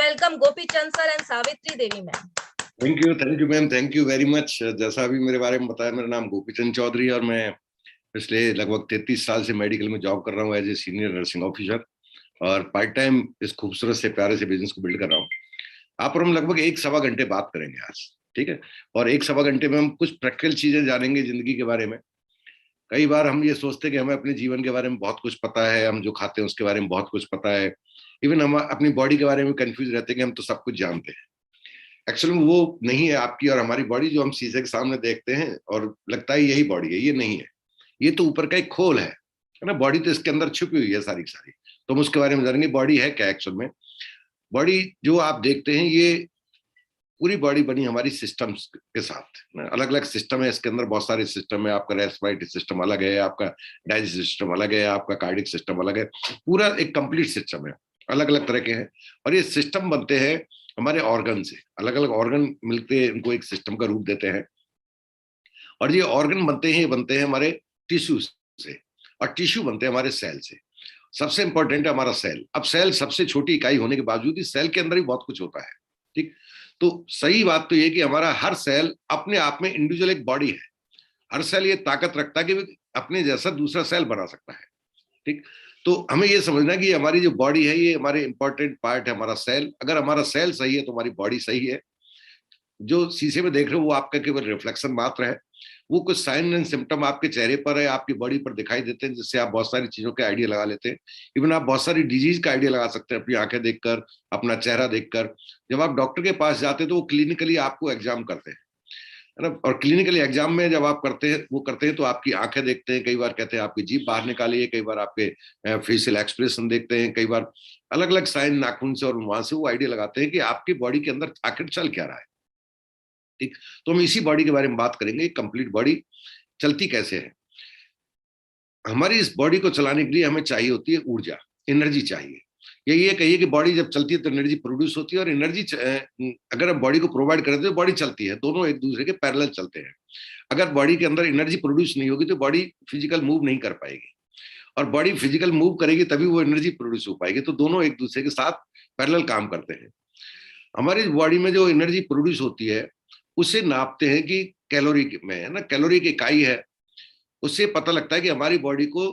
welcome Gopi Chand sir and Savitri Devi ma'am. Thank you ma'am, thank you very much. जैसा अभी मेरे बारे में बताया, मेरा नाम गोपी चंद चौधरी है और मैं पिछले लगभग 33 साल से मेडिकल में जॉब कर रहा हूँ as a senior nursing officer और पार्ट टाइम इस खूबसूरत से प्यारे से बिजनेस को बिल्ड कर रहा हूँ। आप और हम लगभग 1-1.25 घंटे बात करेंगे आज, ठीक है। और 1-1.25 घंटे में हम कुछ प्रैक्टिकल चीजें जानेंगे जिंदगी के बारे में। कई बार हम ये सोचते हैं कि हमें अपने जीवन के बारे में बहुत कुछ पता है, हम जो खाते हैं उसके बारे में बहुत कुछ पता है, इवन हम अपनी बॉडी के बारे में कंफ्यूज रहते हैं कि हम तो सब कुछ जानते हैं। एक्चुअली में वो नहीं है। आपकी और हमारी बॉडी जो हम शीशे के सामने देखते हैं और लगता है यही बॉडी है, ये नहीं है। ये तो ऊपर का एक खोल है ना। बॉडी तो इसके अंदर छुपी हुई है सारी की सारी। तो हम उसके बारे में जानेंगे बॉडी है क्या एक्चुअल में। बॉडी जो आप देखते हैं, ये पूरी बॉडी बनी हमारी सिस्टम्स के साथ। अलग अलग सिस्टम है इसके अंदर, बहुत सारे सिस्टम है। आपका रेस्पिरेटरी सिस्टम अलग है, आपका डाइजेस्टिव सिस्टम अलग है, आपका कार्डियक सिस्टम अलग है। पूरा एक कंप्लीट सिस्टम है, अलग अलग तरह के हैं। और ये सिस्टम बनते हैं हमारे ऑर्गन से। अलग अलग ऑर्गन मिलते हैं, इनको एक सिस्टम का रूप देते हैं। और ये ऑर्गन बनते हैं हमारे टिश्यू से, और टिश्यू बनते हैं हमारे सेल से। सबसे इंपॉर्टेंट है हमारा सेल। अब सेल सबसे छोटी इकाई होने के बावजूद इस सेल के अंदर ही बहुत कुछ होता है, ठीक। तो सही बात तो ये कि हमारा हर सेल अपने आप में इंडिविजुअल एक बॉडी है। हर सेल ये ताकत रखता है कि अपने जैसा दूसरा सेल बना सकता है, ठीक। तो हमें ये समझना है कि हमारी जो बॉडी है ये हमारे इंपॉर्टेंट पार्ट है, हमारा सेल। अगर हमारा सेल सही है तो हमारी बॉडी सही है। जो शीशे में देख रहे हो वो आपका केवल रिफ्लेक्शन मात्र है। वो कुछ साइन एंड सिम्टम आपके चेहरे पर है, आपकी बॉडी पर दिखाई देते हैं, जिससे आप बहुत सारी चीजों के आइडिया लगा लेते हैं। इवन आप बहुत सारी डिजीज का आइडिया लगा सकते हैं अपनी आंखें देखकर, अपना चेहरा देखकर। जब आप डॉक्टर के पास जाते हैं तो वो क्लिनिकली आपको एग्जाम करते हैं, है ना। और क्लिनिकल एग्जाम में जब आप करते हैं तो आपकी आंखें देखते हैं। कई बार कहते हैं आपकी जीभ बाहर निकाली है, कई बार आपके फेशियल एक्सप्रेशन देखते हैं, कई बार अलग अलग साइन नाखून से, और वहां से वो आइडिया लगाते हैं कि आपकी बॉडी के अंदर आखिर चल क्या रहा है, ठीक। तो हम इसी बॉडी के बारे में बात करेंगे, कंप्लीट बॉडी चलती कैसे है। हमारी इस बॉडी को चलाने के लिए हमें चाहिए होती है ऊर्जा, एनर्जी चाहिए। ये कहिए कि बॉडी जब चलती है तो एनर्जी प्रोड्यूस होती है, और एनर्जी अगर हम बॉडी को प्रोवाइड करते हैं तो बॉडी चलती है। दोनों एक दूसरे के पैरेलल चलते हैं। अगर बॉडी के अंदर एनर्जी प्रोड्यूस नहीं होगी तो बॉडी फिजिकल मूव नहीं कर पाएगी, और बॉडी फिजिकल मूव करेगी तभी वो एनर्जी प्रोड्यूस हो पाएगी। तो दोनों एक दूसरे के साथ पैरेलल काम करते हैं। हमारी बॉडी में जो एनर्जी प्रोड्यूस होती है उसे नापते हैं कि कैलोरी में, है ना। कैलोरी की इकाई है। उससे पता लगता है कि हमारी बॉडी को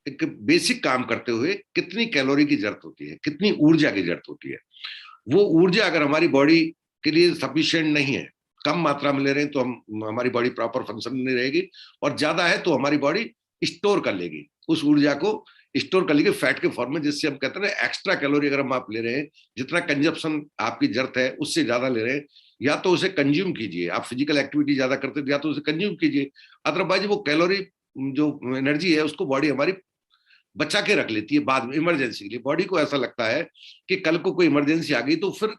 एक बेसिक काम करते हुए कितनी कैलोरी की जरूरत होती है, कितनी ऊर्जा की जरूरत होती है। वो ऊर्जा अगर हमारी बॉडी के लिए सफिशिएंट नहीं है, कम मात्रा में ले रहे हैं, तो हमारी बॉडी प्रॉपर फंक्शन नहीं रहेगी। और ज्यादा है तो हमारी बॉडी स्टोर कर लेगी, उस ऊर्जा को स्टोर कर लेगी फैट के फॉर्म में, जिससे हम कहते हैं ना एक्स्ट्रा कैलोरी अगर हम आप ले रहे हैं, जितना कंजप्शन आपकी जरूरत है उससे ज्यादा ले रहे हैं, या तो उसे कंज्यूम कीजिए। आप फिजिकल एक्टिविटी ज्यादा करते हैं या तो उसे कंज्यूम कीजिए। अदरवाइज वो कैलोरी जो एनर्जी है उसको बॉडी हमारी बचा के रख लेती है बाद में इमरजेंसी के लिए। बॉडी को ऐसा लगता है कि कल को कोई इमरजेंसी आ गई तो फिर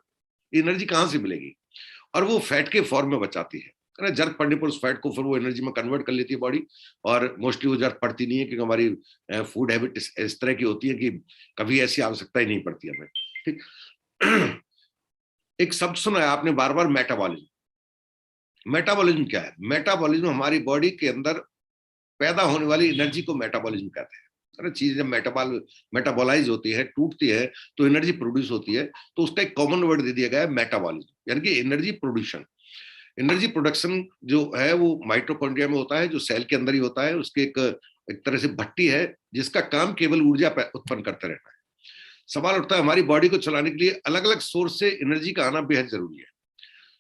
एनर्जी कहाँ से मिलेगी, और वो फैट के फॉर्म में बचाती है ना। जरूरत पड़ने पर उस फैट को फिर वो एनर्जी में कन्वर्ट कर लेती है बॉडी। और मोस्टली वो जरूरत पड़ती नहीं है, क्योंकि हमारी फूड हैबिट इस तरह की होती है कि कभी ऐसी आवश्यकता ही नहीं पड़ती हमें, ठीक। एक शब्द सुना है आपने बार बार, मेटाबॉलिज्म। मेटाबॉलिज्म क्या है? मेटाबॉलिज्म हमारी बॉडी के अंदर पैदा होने वाली एनर्जी को मेटाबॉलिज्म कहते हैं। अरे चीज जब मेटाबॉलाइज होती है, टूटती है, तो एनर्जी प्रोड्यूस होती है। तो उसका एक कॉमन वर्ड दे दिया गया है मेटाबॉलिज्म, यानी कि एनर्जी प्रोड्यूशन। एनर्जी प्रोडक्शन जो है वो माइटोकॉन्ड्रिया में होता है, जो सेल के अंदर ही होता है। उसके एक तरह से भट्टी है जिसका काम केवल ऊर्जा उत्पन्न करते रहना है। सवाल उठता है हमारी बॉडी को चलाने के लिए अलग अलग सोर्स से एनर्जी का आना बेहद जरूरी है।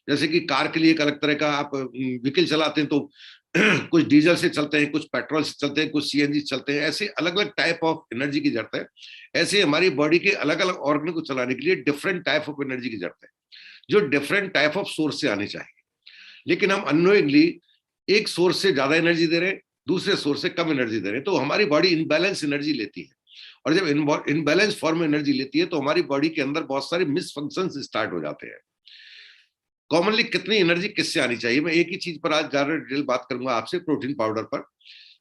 जैसे कि कार के लिए एक अलग तरह का आप व्हीकल चलाते हैं तो कुछ डीजल से चलते हैं, कुछ पेट्रोल से चलते हैं, कुछ सीएनजी से चलते हैं। ऐसे अलग अलग टाइप ऑफ एनर्जी की जरूरत है। ऐसे हमारी बॉडी के अलग अलग ऑर्गन को चलाने के लिए डिफरेंट टाइप ऑफ एनर्जी की जरूरत है, जो डिफरेंट टाइप ऑफ सोर्स से आनी चाहिए। लेकिन हम अननोइंगली एक सोर्स से ज्यादा एनर्जी दे रहे हैं, दूसरे सोर्स से कम एनर्जी दे रहे हैं, तो हमारी बॉडी इनबैलेंस एनर्जी लेती है। और जब इनबैलेंस फॉर्म में एनर्जी लेती है तो हमारी बॉडी के अंदर बहुत सारे मिसफंक्शंस स्टार्ट हो जाते हैं। कॉमनली कितनी एनर्जी किससे आनी चाहिए, मैं एक ही चीज पर आज ज्यादा डिटेल बात करूंगा आपसे, प्रोटीन पाउडर पर।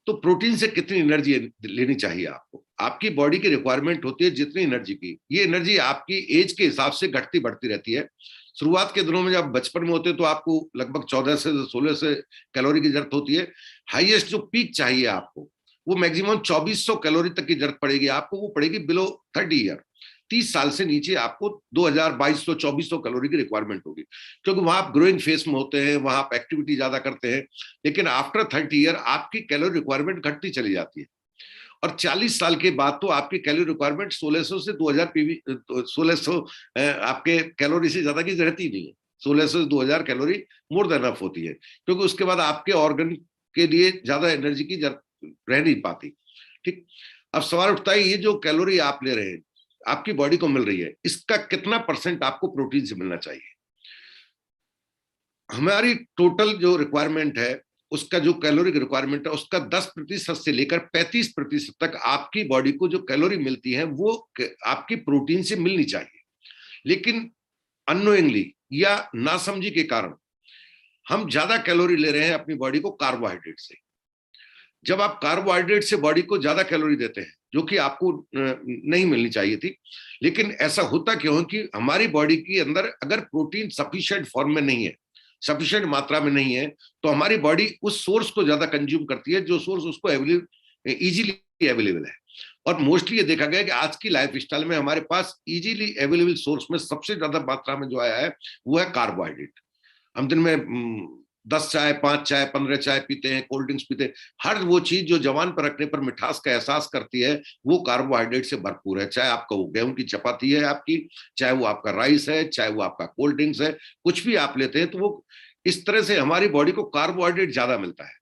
तो प्रोटीन से कितनी एनर्जी लेनी चाहिए आपको? आपकी बॉडी की रिक्वायरमेंट होती है जितनी एनर्जी की, ये एनर्जी आपकी एज के हिसाब से घटती बढ़ती रहती है। शुरुआत के दिनों में जब बचपन में होते हैं तो आपको लगभग 14 से 16 से कैलोरी की जरूरत होती है। हाईएस्ट जो पीक चाहिए आपको वो मैक्सिमम 2400 कैलोरी तक की जरूरत पड़ेगी आपको, वो पड़ेगी बिलो 30 ईयर। 30 साल से नीचे आपको 2200-2400 कैलोरी की रिक्वायरमेंट होगी, क्योंकि वहां आप ग्रोइंग फेस में होते हैं, वहां आप एक्टिविटी ज्यादा करते हैं। लेकिन आफ्टर 30 ईयर आपकी कैलोरी रिक्वायरमेंट घटती चली जाती है, और 40 साल के बाद तो आपकी कैलोरी रिक्वायरमेंट 1600 से 2000 पीवी 1600 आपके कैलोरी से ज्यादा की रहती नहीं है। 1600 से 2000 कैलोरी मोर देन अनफ होती है, क्योंकि उसके बाद आपके ऑर्गन के लिए ज्यादा एनर्जी की रह नहीं पाती। ठीक, अब सवाल उठता है, ये जो कैलोरी आप ले रहे हैं, आपकी बॉडी को मिल रही है, इसका कितना % आपको प्रोटीन से मिलना चाहिए? हमारी टोटल जो रिक्वायरमेंट है, उसका जो कैलोरी रिक्वायरमेंट है, उसका 10% से लेकर 35% तक आपकी बॉडी को जो कैलोरी मिलती है वो आपकी प्रोटीन से मिलनी चाहिए। लेकिन अननोइंगली या नासमझी के कारण हम ज्यादा कैलोरी ले रहे हैं अपनी बॉडी को कार्बोहाइड्रेट से। जब आप कार्बोहाइड्रेट से बॉडी को ज्यादा कैलोरी देते हैं, जो कि आपको नहीं मिलनी चाहिए थी, लेकिन ऐसा होता क्यों है कि हमारी बॉडी के अंदर अगर प्रोटीन सफिशिएंट फॉर्म में नहीं है, सफिशिएंट मात्रा में नहीं है, तो हमारी बॉडी उस सोर्स को ज्यादा कंज्यूम करती है जो सोर्स उसको इजीली अवेलेबल है। और मोस्टली ये देखा गया कि आज की लाइफ स्टाइल में हमारे पास इजीली अवेलेबल सोर्स में सबसे ज्यादा मात्रा में जो आया है वो है कार्बोहाइड्रेट। हम दिन में 10 चाय, 5 चाय, 15 चाय पीते हैं, कोल्ड ड्रिंक्स पीते हैं। हर वो चीज जो जवान पर रखने पर मिठास का एहसास करती है वो कार्बोहाइड्रेट से भरपूर है। चाहे आपका वो गेहूं की चपाती है आपकी, चाहे वो आपका राइस है, चाहे वो आपका कोल्ड ड्रिंक्स है, कुछ भी आप लेते हैं तो वो इस तरह से हमारी बॉडी को कार्बोहाइड्रेट ज्यादा मिलता है।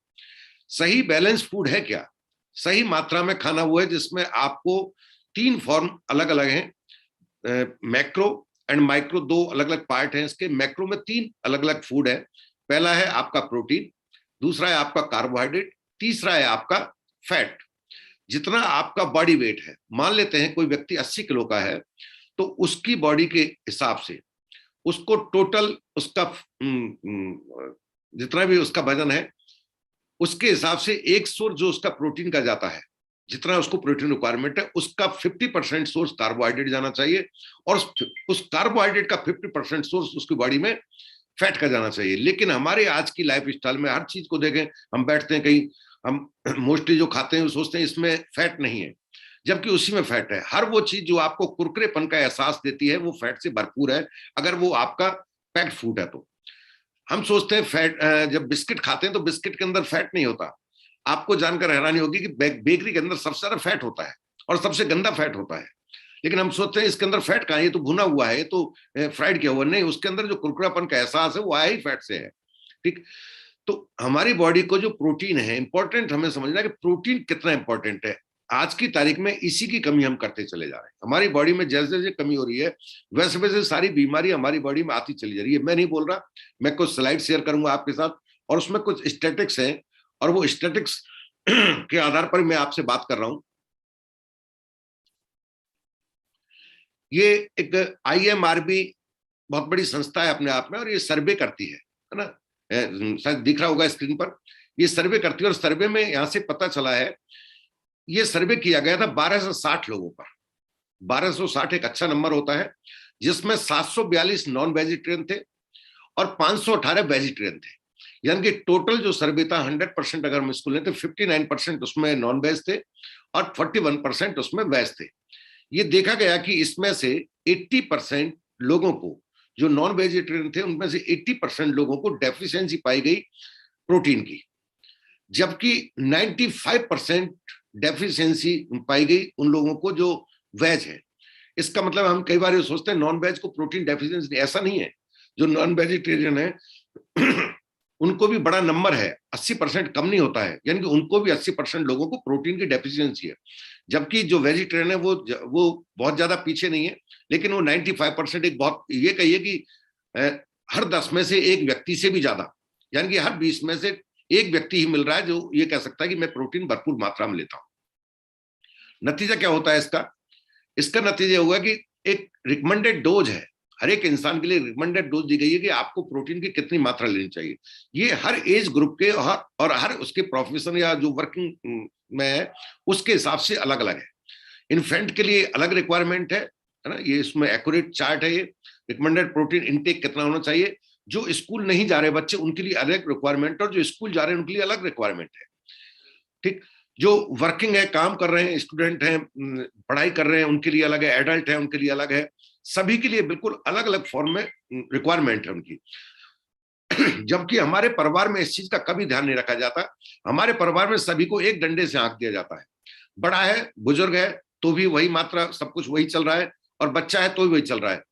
सही बैलेंस फूड है क्या? सही मात्रा में खाना वो है जिसमें आपको 3 फॉर्म अलग अलग हैं, मैक्रो एंड माइक्रो, 2 अलग अलग पार्ट हैं इसके। मैक्रो में 3 अलग अलग फूड है। पहला है आपका प्रोटीन, दूसरा है आपका कार्बोहाइड्रेट, तीसरा है आपका फैट। जितना आपका बॉडी वेट है, मान लेते हैं कोई व्यक्ति 80 किलो का है, तो उसकी बॉडी के हिसाब से उसको टोटल उसका जितना भी उसका वजन है उसके हिसाब से 1 सोर्स जो उसका प्रोटीन का जाता है, जितना उसको प्रोटीन रिक्वायरमेंट है, उसका 50% सोर्स कार्बोहाइड्रेट जाना चाहिए, और उस कार्बोहाइड्रेट का 50% सोर्स उसकी बॉडी में फैट का जाना चाहिए। लेकिन हमारे आज की लाइफ स्टाइल में हर चीज को देखें, हम बैठते हैं कहीं, हम मोस्टली जो खाते हैं सोचते हैं इसमें फैट नहीं है, जबकि उसी में फैट है। हर वो चीज जो आपको कुरकुरेपन का एहसास देती है वो फैट से भरपूर है, अगर वो आपका पैक्ड फूड है तो। हम सोचते हैं फैट, जब बिस्किट खाते हैं तो बिस्किट के अंदर फैट नहीं होता। आपको जानकर हैरानी होगी कि बेकरी के अंदर सबसे ज्यादा फैट होता है और सबसे गंदा फैट होता है। लेकिन हम सोचते हैं इसके अंदर फैट कहाँ है, ये तो भुना हुआ है, ये तो फ्राइड किया हुआ। नहीं, उसके अंदर जो कुरकुरापन का एहसास है वो आया ही फैट से है। ठीक, तो हमारी बॉडी को जो प्रोटीन है, इंपॉर्टेंट हमें समझना है कि प्रोटीन कितना इंपॉर्टेंट है। आज की तारीख में इसी की कमी हम करते चले जा रहे हैं। हमारी बॉडी में जैसे जैसे कमी हो रही है वैसे वैसे सारी बीमारी हमारी बॉडी में आती चली जा रही है। मैं नहीं बोल रहा, मैं कुछ स्लाइड शेयर करूंगा आपके साथ, और उसमें कुछ स्टैटिक्स हैं, और वो स्टैटिक्स के आधार पर मैं आपसे बात कर रहा हूं। ये एक IMRB बहुत बड़ी संस्था है अपने आप में, और ये सर्वे करती है ना, शायद दिख रहा होगा स्क्रीन पर। ये सर्वे करती है, और सर्वे में यहां से पता चला है, ये सर्वे किया गया था 1260 लोगों पर। 1260 एक अच्छा नंबर होता है, जिसमें 742 नॉन वेजिटेरियन थे और 518 वेजिटेरियन थे। यानी कि टोटल जो सर्वे था 100% अगर हम इसको लेते, 59% उसमें नॉन वेज थे और 41% उसमें वेज थे। ये देखा गया कि इसमें से 80% लोगों को, जो नॉन वेजिटेरियन थे उनमें से 80% लोगों को डेफिशिएंसी पाई गई प्रोटीन की, जबकि 95% डेफिशिएंसी पाई गई उन लोगों को जो वेज है। इसका मतलब हम कई बार ये सोचते हैं नॉन वेज को प्रोटीन डेफिशिएंसी, ऐसा नहीं है। जो नॉन वेजिटेरियन है उनको भी बड़ा नंबर है, 80% कम नहीं होता है, यानी कि उनको भी 80% लोगों को प्रोटीन की डेफिशिएंसी है। जबकि जो वेजिटेरियन है वो बहुत ज्यादा पीछे नहीं है, लेकिन वो 95%, एक बहुत, ये कहिए कि हर 10 में से एक व्यक्ति से भी ज्यादा, यानी कि हर 20 में से एक व्यक्ति ही मिल रहा है जो ये कह सकता है कि मैं प्रोटीन भरपूर मात्रा में लेता हूं। नतीजा क्या होता है इसका? इसका नतीजा होगा कि एक रिकमेंडेड डोज है, हर एक इंसान के लिए रिकमेंडेड डोज दी गई है कि आपको प्रोटीन की कितनी मात्रा लेनी चाहिए। ये हर एज ग्रुप के और हर उसके प्रोफेशन या जो वर्किंग में है उसके हिसाब से अलग अलग है। इन्फेंट के लिए अलग रिक्वायरमेंट है ना, ये इसमें एक्यूरेट चार्ट है। ये रिकमेंडेड प्रोटीन इनटेक कितना होना चाहिए। जो स्कूल नहीं जा रहे बच्चे उनके लिए अलग रिक्वायरमेंट, और जो स्कूल जा रहे हैं उनके लिए अलग रिक्वायरमेंट है। ठीक, जो वर्किंग है, काम कर रहे हैं, स्टूडेंट हैं, पढ़ाई कर रहे हैं, उनके लिए अलग है, एडल्ट है उनके लिए अलग है, सभी के लिए बिल्कुल अलग अलग फॉर्म में रिक्वायरमेंट है उनकी। जबकि हमारे परिवार में इस चीज का कभी ध्यान नहीं रखा जाता। हमारे परिवार में सभी को एक डंडे से आंक दिया जाता है। बड़ा है, बुजुर्ग है, तो भी वही मात्रा, सब कुछ वही चल रहा है, और बच्चा है तो भी वही चल रहा है।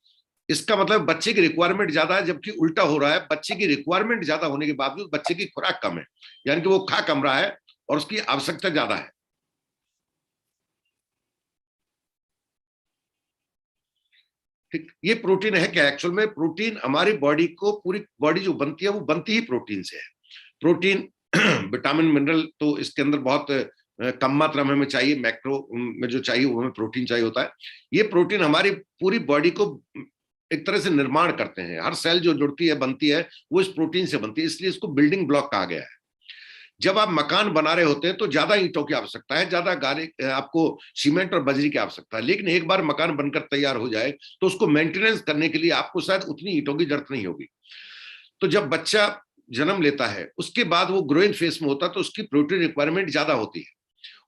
इसका मतलब बच्चे की रिक्वायरमेंट ज्यादा है, जबकि उल्टा हो रहा है, बच्चे की रिक्वायरमेंट ज्यादा होने के बावजूद बच्चे की खुराक कम है, यानी कि वो खा कम रहा है और उसकी आवश्यकता ज्यादा है। ठीक, ये प्रोटीन है क्या? एक्चुअल में प्रोटीन हमारी बॉडी को, पूरी बॉडी जो बनती है वो बनती ही प्रोटीन से है। प्रोटीन विटामिन मिनरल तो इसके अंदर बहुत कम मात्रा में हमें चाहिए, मैक्रो में जो चाहिए वो हमें प्रोटीन चाहिए होता है। ये प्रोटीन हमारी पूरी बॉडी को एक तरह से निर्माण करते हैं। हर सेल जो जुड़ती है, बनती है, वो इस प्रोटीन से बनती है, इसलिए इसको बिल्डिंग ब्लॉक कहा गया है। जब आप मकान बना रहे होते हैं तो ज्यादा ईंटों की आवश्यकता है, ज्यादा गारे, आपको सीमेंट और बजरी की आवश्यकता है, लेकिन एक बार मकान बनकर तैयार हो जाए तो उसको मेंटेनेंस करने के लिए आपको शायद उतनी ईंटों की जरूरत नहीं होगी। तो जब बच्चा जन्म लेता है, उसके बाद वो ग्रोइंग फेस में होता है, तो उसकी प्रोटीन रिक्वायरमेंट ज्यादा होती है।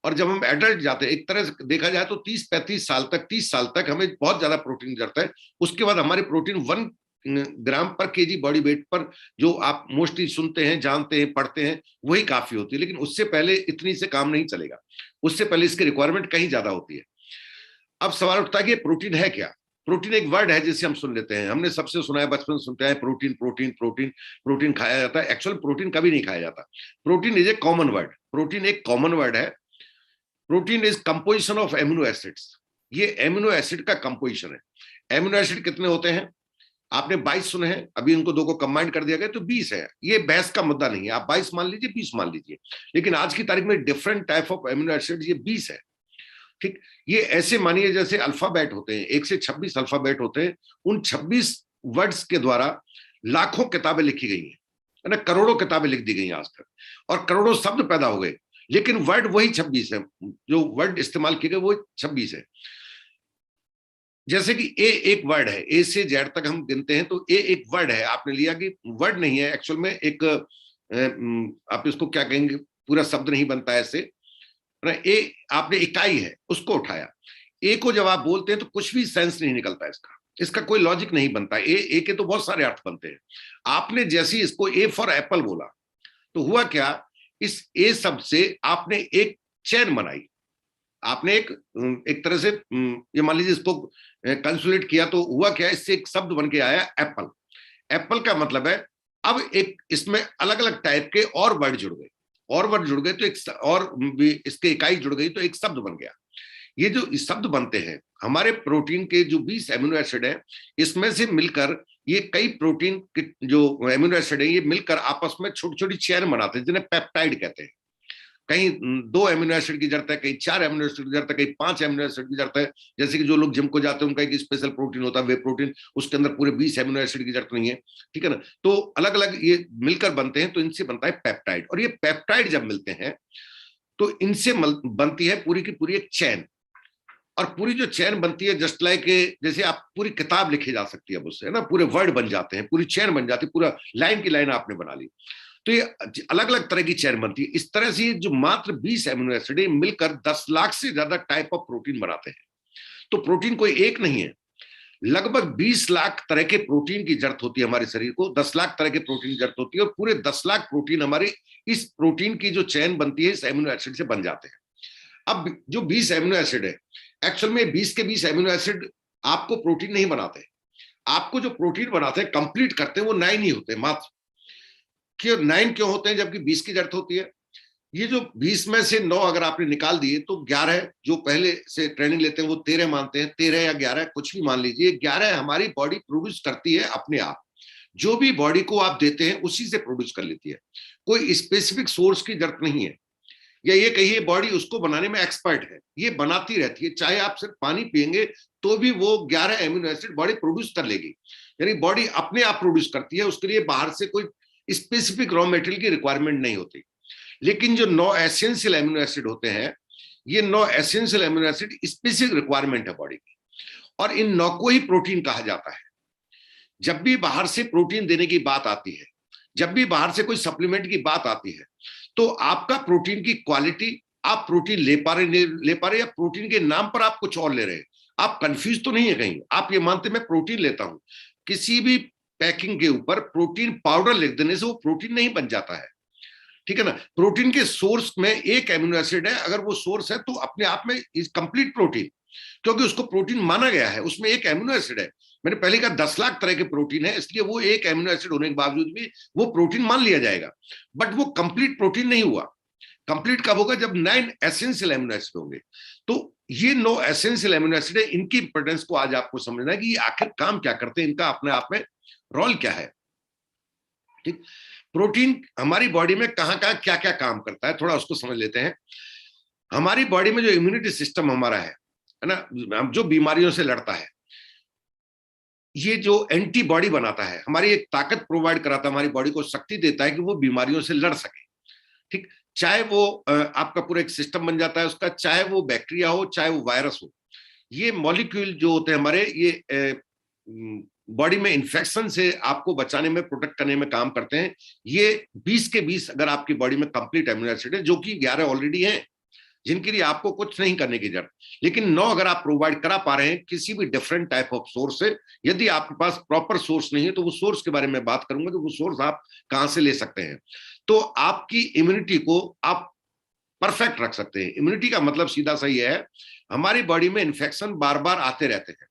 और जब हम एडल्ट जाते हैं, एक तरह से देखा जाए तो 30-35 साल तक, 30 साल तक हमें बहुत ज्यादा प्रोटीन की जरूरत है। उसके बाद हमारी प्रोटीन 1 ग्राम पर केजी बॉडी वेट पर, जो आप मोस्टली सुनते हैं, जानते हैं, पढ़ते हैं, वही काफी होती है। लेकिन उससे पहले इतनी से काम नहीं चलेगा, उससे पहले इसकी रिक्वायरमेंट कहीं ज्यादा होती है। अब सवाल उठता है कि प्रोटीन है क्या? प्रोटीन एक वर्ड है जिसे हम सुन लेते हैं, हमने सबसे सुना है, बचपन से सुनते हैं प्रोटीन प्रोटीन प्रोटीन, प्रोटीन खाया जाता है। एक्चुअल प्रोटीन कभी नहीं खाया जाता। Protein is a common word, protein एक कॉमन वर्ड है। Protein is composition of amino acids. ये एमिनो एसिड का कंपोजिशन है। एमिनो एसिड कितने होते हैं? आपने 22 सुने हैं, अभी इनको दो को कंबाइन कर दिया गया तो 20 है। ये बहस का मुद्दा नहीं है, आप 22 मान लीजिए, 20 मान लीजिए, लेकिन आज की तारीख में different type of amino acid, ये 20 है। ठीक, ये ऐसे मानिए जैसे अल्फाबेट होते हैं, 1 से 26 अल्फाबेट होते हैं। उन 26 वर्ड्स के द्वारा लाखों किताबें लिखी गई हैं, है ना, करोड़ों किताबें लिख दी गई आज तक, और करोड़ों शब्द पैदा हो गए, लेकिन वर्ड वही 26 है। जो वर्ड इस्तेमाल किए गए वो 26 है। जैसे कि ए एक वर्ड है, ए से जेड तक हम गिनते हैं तो ए एक वर्ड है। आपने लिया कि वर्ड नहीं है, एक्चुअल में एक आप इसको क्या कहेंगे, पूरा शब्द नहीं बनता है ऐसे। ए आपने इकाई है, उसको उठाया। ए को जब आप बोलते हैं तो कुछ भी सेंस नहीं निकलता इसका, इसका कोई लॉजिक नहीं बनता। ए के तो बहुत सारे अर्थ बनते हैं। आपने जैसे इसको ए फॉर एप्पल बोला तो हुआ क्या, इस ए शब्द से आपने एक चेन बनाई। आपने एक तरह से ये मान लीजिए इसको कंसुलेट किया, तो हुआ क्या, इससे एक शब्द बन के आया एप्पल। एप्पल का मतलब है, अब एक इसमें अलग अलग टाइप के और वर्ड जुड़ गए, और वर्ड जुड़ गए तो एक और भी इसके इकाई जुड़ गई तो एक शब्द बन गया। ये जो शब्द बनते हैं, हमारे प्रोटीन के जो 20 एमिनो एसिड है, इसमें से मिलकर ये कई प्रोटीन के जो एमिनो एसिड है, ये मिलकर आपस में छोटी छोटी चेन बनाते हैं, जिन्हें पेप्टाइड कहते हैं। कहीं 2 एमिनो एसिड की जरूरत है, कहीं 4 एमिनो एसिड की जरूरत है, कहीं 5 एमिनो एसिड की जरूरत है। जैसे कि जो लोग जिम को जाते हैं उनका एक स्पेशल प्रोटीन होता है, वे प्रोटीन, उसके अंदर पूरे 20 एमिनो एसिड की जरूरत नहीं है, ठीक है ना। तो अलग अलग ये मिलकर बनते हैं, तो इनसे बनता है पेप्टाइड। और ये पेप्टाइड जब मिलते हैं तो इनसे बनती है पूरी की पूरी एक चेन। और पूरी जो चेन बनती है, जस्ट लाइक जैसे आप पूरी किताब लिखी जा सकती है उससे, है ना, पूरे वर्ड बन जाते हैं, पूरी चेन बन जाती है, पूरा लाइन की लाइन आपने बना ली। तो ये अलग अलग तरह की चेन बनती है। इस तरह से जो मात्र 20 एमिनो एसिड मिलकर 10 लाख से ज्यादा टाइप ऑफ प्रोटीन बनाते हैं। तो प्रोटीन कोई एक नहीं है, लगभग 20 लाख तरह के प्रोटीन की जरूरत होती है हमारे शरीर को, 10 लाख तरह के प्रोटीन की जरूरत होती है, और पूरे 10 लाख प्रोटीन हमारे इस प्रोटीन की जो चेन बनती है, इस एमिनो एसिड से बन जाते हैं। अब जो 20 एमिनो एसिड है, एक्चुअल में 20 के 20 एमिनो एसिड आपको प्रोटीन नहीं बनाते। आपको जो प्रोटीन बनाते हैं, कंप्लीट करते हैं, वो 9 ही होते हैं मात्र। क्यों 9 क्यों होते हैं जबकि 20 की जरूरत होती है? ये जो 20 में से 9 अगर आपने निकाल दिए तो 11, जो पहले से ट्रेनिंग लेते हैं वो 13 मानते हैं, 13 या 11 कुछ भी मान लीजिए, 11 हमारी बॉडी प्रोड्यूस करती है अपने आप। जो भी बॉडी को आप देते हैं उसी से प्रोड्यूस कर लेती है, कोई स्पेसिफिक सोर्स की जरूरत नहीं है। या ये कहिए बॉडी उसको बनाने में एक्सपर्ट है, ये बनाती रहती है। चाहे आप सिर्फ पानी पिएंगे तो भी वो 11 एमिनो एसिड बॉडी प्रोड्यूस कर लेगी, यानी बॉडी अपने आप प्रोड्यूस करती है, उसके लिए बाहर से कोई स्पेसिफिक रॉ मटेरियल की रिक्वायरमेंट नहीं होती। लेकिन जो 9 एसेंशियल एमिनो एसिड होते हैं, ये 9 essential amino acid specific requirement है बॉडी की, और इन 9 को ही प्रोटीन कहा जाता है। जब भी बाहर से प्रोटीन देने की बात आती है, जब भी बाहर से कोई सप्लीमेंट की बात आती है, तो आपका प्रोटीन की क्वालिटी आप प्रोटीन ले पा रहे नहीं ले पा रहे, या प्रोटीन के नाम पर आप कुछ और ले रहे हैं, आप कंफ्यूज तो नहीं है कहीं, आप ये मानते मैं प्रोटीन लेता हूं, किसी भी पैकिंग के ऊपर प्रोटीन पाउडर लिख देने से वो प्रोटीन नहीं बन जाता है, ठीक है ना। प्रोटीन के सोर्स में एक एमिनो एसिड है, अगर वो सोर्स है तो अपने आप में इज कंप्लीट प्रोटीन, क्योंकि उसको प्रोटीन माना गया है, उसमें एक एमिनो एसिड है। मैंने पहले कहा 10 लाख तरह के प्रोटीन है, इसलिए वो एक एमिनो एसिड होने के बावजूद भी वो प्रोटीन मान लिया जाएगा, बट वो कंप्लीट प्रोटीन नहीं हुआ। कंप्लीट कब होगा? जब 9 एसेंशियल एमिनो एसिड होंगे। तो ये 9 एसेंशियल एमिनो एसिड है, इनकी इंपोर्टेंस को आज आपको समझना है कि आखिर काम क्या करते हैं, इनका अपने आप में रोल क्या है, ठीक। प्रोटीन हमारी बॉडी में कहां कहां क्या क्या काम करता है, थोड़ा उसको समझ लेते हैं। हमारी बॉडी में जो इम्यूनिटी सिस्टम हमारा है ना, हम जो बीमारियों से लड़ता है, ये जो एंटीबॉडी बनाता है, हमारी एक ताकत प्रोवाइड कराता है, हमारी बॉडी को शक्ति देता है कि वो बीमारियों से लड़ सके, ठीक। चाहे वो आपका पूरा एक सिस्टम बन जाता है उसका, चाहे वो बैक्टीरिया हो चाहे वो वायरस हो। ये मॉलिक्यूल जो होते हैं हमारे, ये बॉडी में इन्फेक्शन से आपको बचाने में, प्रोटेक्ट करने में काम करते हैं। ये 20 के 20 अगर आपकी बॉडी में कंप्लीट एमिनो एसिड है, जो कि 11 ऑलरेडी हैं, जिनके लिए आपको कुछ नहीं करने की जरूरत, लेकिन 9 अगर आप प्रोवाइड करा पा रहे हैं किसी भी डिफरेंट टाइप ऑफ सोर्स से। यदि आपके पास प्रॉपर सोर्स नहीं है तो वो सोर्स के बारे में बात करूंगा, तो वो सोर्स आप कहां से ले सकते हैं। तो आपकी इम्यूनिटी को आप परफेक्ट रख सकते हैं। इम्यूनिटी का मतलब सीधा सही है, हमारी बॉडी में इन्फेक्शन बार बार आते रहते हैं,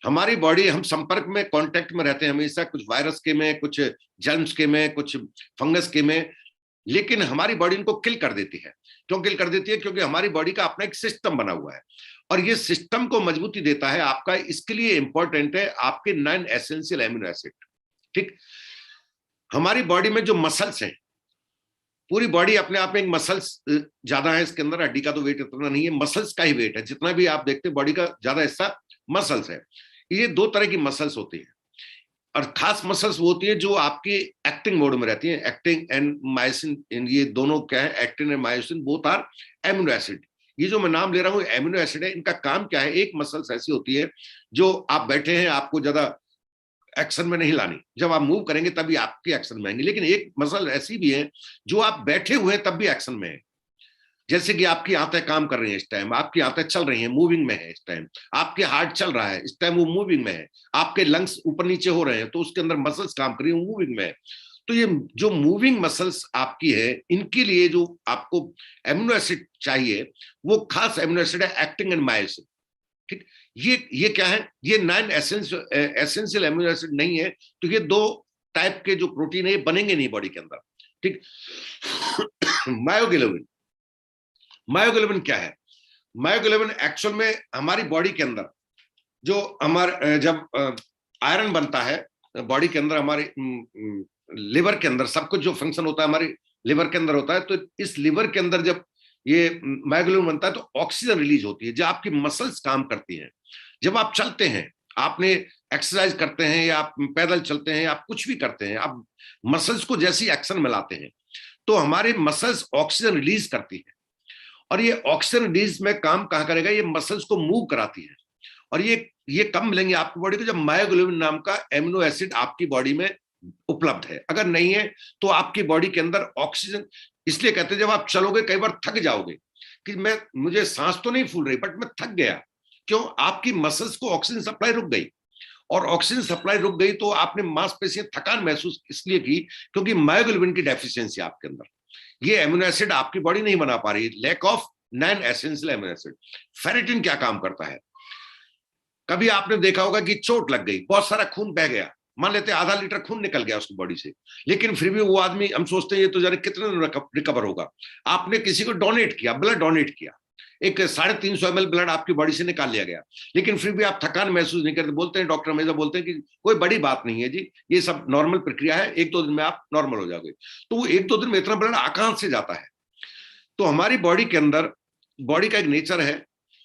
हमारी बॉडी, हम संपर्क में, कांटेक्ट में रहते हैं हमेशा, कुछ वायरस के में, कुछ जर्म्स के में, कुछ फंगस के में, लेकिन हमारी बॉडी इनको किल कर देती है। क्यों किल कर देती है? क्योंकि हमारी बॉडी का अपना एक सिस्टम बना हुआ है, और ये सिस्टम को मजबूती देता है आपका। इसके लिए इंपॉर्टेंट है आपके 9 एसेंशियल एमिनो एसिड, ठीक। हमारी बॉडी में जो मसल्स हैं, पूरी बॉडी अपने आप में एक मसल्स ज्यादा है इसके अंदर, हड्डी का तो वेट इतना नहीं है, मसल्स का ही वेट है। जितना भी आप देखते हैं बॉडी का ज्यादा हिस्सा मसल्स है। ये 2 तरह की मसल्स होती है, और खास मसल्स वो होती है जो आपकी एक्टिंग मोड में रहती है। एक्टिंग एंड मायोसिन, ये दोनों क्या है? Actin and myosin both are amino acid. ये जो मैं नाम ले रहा हूँ एमिनो एसिड है, इनका काम क्या है? एक मसल्स ऐसी होती है जो आप बैठे हैं, आपको ज्यादा एक्शन में नहीं लानी, जब आप मूव करेंगे तभी आपकी एक्शन में आएंगे। लेकिन एक मसल ऐसी भी है जो आप बैठे हुए हैं तब भी एक्शन में है। जैसे कि आपकी आंतें काम कर रही हैं इस टाइम, आपकी आंतें चल रही हैं, मूविंग में है इस टाइम, आपके हार्ट चल रहा है इस टाइम, वो मूविंग में है, आपके लंग्स ऊपर नीचे हो रहे हैं तो उसके अंदर मसल्स काम कर रही हैं, मूविंग में है। तो ये जो मूविंग मसल्स आपकी है, इनके लिए जो आपको एमिनो एसिड चाहिए वो खास एमिनो एसिड है एक्टिन एंड मायोसिन, ठीक। ये क्या है? ये 9 एसेंशियल एमिनो एसिड नहीं है, तो ये 2 टाइप के जो प्रोटीन है ये बनेंगे नहीं बॉडी के अंदर, ठीक। मायोग्लोबिन, मायोग्लोबिन क्या है? मायोग्लोबिन एक्चुअल में हमारी बॉडी के अंदर जो हमारे, जब आयरन बनता है बॉडी के अंदर, हमारे लिवर के अंदर सब कुछ जो फंक्शन होता है हमारी लिवर के अंदर होता है। तो इस लिवर के अंदर जब ये मायोग्लोबिन बनता है तो ऑक्सीजन रिलीज होती है, जब आपकी मसल्स काम करती हैं, जब आप चलते हैं, आपने एक्सरसाइज करते हैं या आप पैदल चलते हैं, आप कुछ भी करते हैं, आप मसल्स को जैसी एक्शन में लाते हैं तो हमारे मसल्स ऑक्सीजन रिलीज करती है। और ये ऑक्सीजन रिलीज में काम कहां करेगा? ये मसल्स को मूव कराती है। और ये कब मिलेंगे आपकी बॉडी को? जब मायोग्लोबिन नाम का एमिनो एसिड आपकी बॉडी में उपलब्ध है। अगर नहीं है तो आपकी बॉडी के अंदर ऑक्सीजन, इसलिए कहते हैं जब आप चलोगे कई बार थक जाओगे कि मुझे सांस तो नहीं फूल रही बट मैं थक गया। क्यों? आपकी मसल्स को ऑक्सीजन सप्लाई रुक गई, और ऑक्सीजन सप्लाई रुक गई तो आपने मांसपेशियां थकान महसूस इसलिए की क्योंकि मायोग्लोबिन की डेफिशिएंसी आपके अंदर, ये एमिनो एसिड आपकी बॉडी नहीं बना पा रही, lack of 9 essential amino acid. Ferritin क्या काम करता है? कभी आपने देखा होगा कि चोट लग गई, बहुत सारा खून बह गया, मान लेते हैं आधा लीटर खून निकल गया उसकी बॉडी से, लेकिन फिर भी वो आदमी, हम सोचते हैं ये तो जाने कितने दिन रिकवर होगा। आपने किसी को डोनेट किया, ब्लड डोनेट किया, एक 350 ml ब्लड आपकी बॉडी से निकाल लिया गया, लेकिन फिर भी आप थकान महसूस नहीं करते। बोलते हैं डॉक्टर हमेशा बोलते हैं कि कोई बड़ी बात नहीं है जी, ये सब नॉर्मल प्रक्रिया है, 1-2 दिन में आप नॉर्मल हो जाओगे। तो वो 1-2 दिन में इतना ब्लड कहां से जाता है? तो हमारी बॉडी के अंदर, बॉडी का एक नेचर है,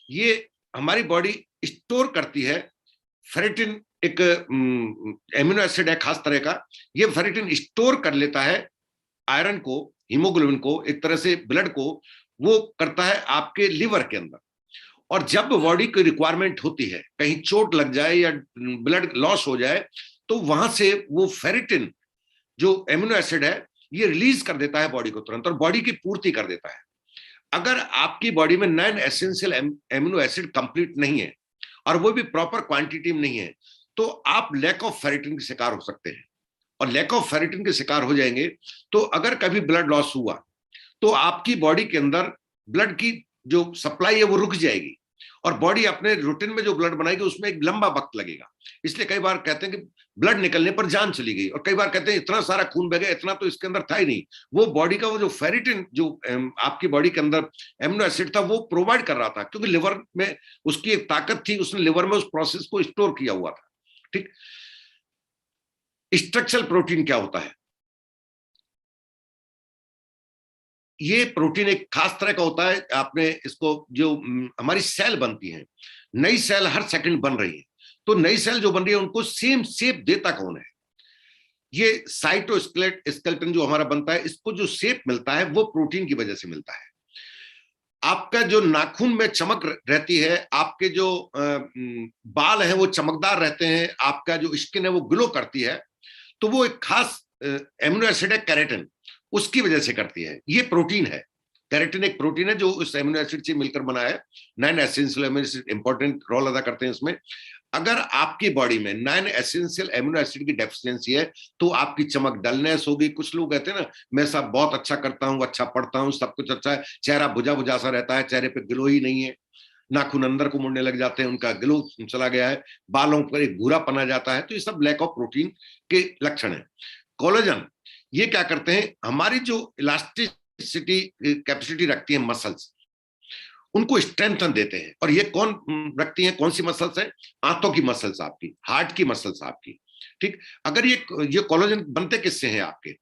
ये हमारी बॉडी स्टोर करती है फेरिटिन, एक एमिनो एसिड है खास तरह का। ये फेरिटिन स्टोर कर लेता है आयरन को, हीमोग्लोबिन को, एक तरह से ब्लड को, वो करता है आपके लिवर के अंदर। और जब बॉडी की रिक्वायरमेंट होती है, कहीं चोट लग जाए या ब्लड लॉस हो जाए, तो वहां से वो फेरिटिन जो एमिनो एसिड है ये रिलीज कर देता है बॉडी को तुरंत, और बॉडी की पूर्ति कर देता है। अगर आपकी बॉडी में 9 एसेंशियल एमिनो एसिड कंप्लीट नहीं है और वो भी प्रॉपर क्वांटिटी में नहीं है, तो आप लैक ऑफ फेरिटिन के शिकार हो सकते हैं। और लैक ऑफ फेरिटिन के शिकार हो जाएंगे तो अगर कभी ब्लड लॉस हुआ तो आपकी बॉडी के अंदर ब्लड की जो सप्लाई है वो रुक जाएगी और बॉडी अपने रूटीन में जो ब्लड बनाएगी उसमें एक लंबा वक्त लगेगा। इसलिए कई बार कहते हैं कि ब्लड निकलने पर जान चली गई, और कई बार कहते हैं इतना सारा खून बह गया, इतना तो इसके अंदर था ही नहीं। वो बॉडी का वो जो फेरिटिन जो आपकी बॉडी के अंदर एमिनो एसिड था वो प्रोवाइड कर रहा था, क्योंकि लिवर में उसकी एक ताकत थी, उसने लिवर में उस प्रोसेस को स्टोर किया हुआ था। ठीक, स्ट्रक्चरल प्रोटीन क्या होता है? ये प्रोटीन एक खास तरह का होता है। आपने इसको जो हमारी सेल बनती है, नई सेल हर सेकंड बन रही है, तो नई सेल जो बन रही है उनको सेम शेप देता कौन है? ये साइटोस्केलेटन जो हमारा बनता है, इसको जो शेप मिलता है वो प्रोटीन की वजह से मिलता है। आपका जो नाखून में चमक रहती है, आपके जो बाल हैं वो चमकदार रहते हैं, आपका जो स्किन है वो ग्लो करती है, तो वो एक खास एमिनो एसिड है केराटिन, उसकी वजह से करती है। ये प्रोटीन है, केराटिन एक प्रोटीन है जो उस एमिनो एसिड से मिलकर बना है। 9 essential amino acid important role अदा करते हैं इसमें। अगर आपकी बॉडी में 9 एसेंशियल एमिनो एसिड की डेफिशिएंसी है तो आपकी चमक डलनेस होगी। कुछ लोग कहते हैं ना, मैं सब बहुत अच्छा करता हूँ, अच्छा पढ़ता हूँ, सब कुछ अच्छा है, चेहरा बुझा बुझा सा रहता है, चेहरे पे ग्लो ही नहीं है, नाखून अंदर को मुड़ने लग जाते हैं, उनका ग्लो चला गया है, बालों पर एक भूरा पना जाता है, तो ये सब लैक ऑफ प्रोटीन के लक्षण है। कोलेजन ये क्या करते हैं, हमारी जो इलास्टिसिटी कैपेसिटी रखती है मसल्स, उनको स्ट्रेंथन देते हैं। और ये कौन रखती हैं? कौन सी मसल्स है? आंतों की मसल्स आपकी, हार्ट की मसल्स आपकी। ठीक, अगर ये कोलेजन बनते किससे हैं आपके?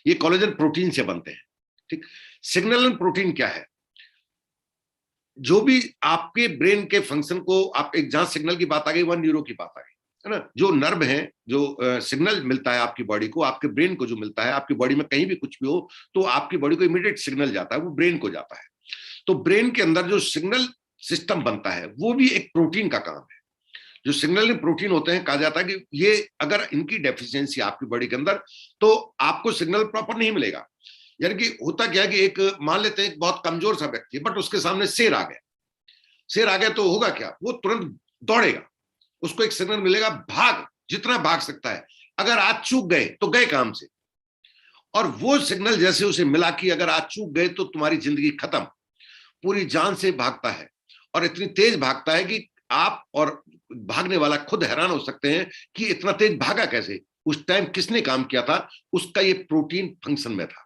ये कोलेजन प्रोटीन से बनते हैं। ठीक, सिग्नलिंग प्रोटीन क्या है? जो भी आपके ब्रेन के फंक्शन को, आप एक जहां सिग्नल की बात आ गई वहां न्यूरो की बात आ गई, है ना। जो नर्व है, जो सिग्नल मिलता है आपकी बॉडी को, आपके ब्रेन को जो मिलता है, आपकी बॉडी में कहीं भी कुछ भी हो तो आपकी बॉडी को इमीडिएट सिग्नल जाता है, वो ब्रेन को जाता है। तो ब्रेन के अंदर जो सिग्नल सिस्टम बनता है वो भी एक प्रोटीन का काम है। जो सिग्नलिंग प्रोटीन होते हैं, कहा जाता है कि ये अगर इनकी डेफिशिएंसी आपकी बॉडी के अंदर, तो आपको सिग्नल प्रॉपर नहीं मिलेगा। यानी कि होता क्या है कि एक मान लेते हैं एक बहुत कमजोर सा व्यक्ति, बट उसके सामने शेर आ गया, शेर आ गया तो होगा क्या? वो तुरंत दौड़ेगा, उसको एक सिग्नल मिलेगा, भाग, जितना भाग सकता है। अगर आज चूक गए तो गए काम से, और वो सिग्नल जैसे उसे मिला कि अगर आज चूक गए तो तुम्हारी जिंदगी खत्म, पूरी जान से भागता है, और इतनी तेज भागता है कि आप और भागने वाला खुद हैरान हो सकते हैं कि इतना तेज भागा कैसे, उस टाइम किसने काम किया था? उसका ये प्रोटीन फंक्शन में था।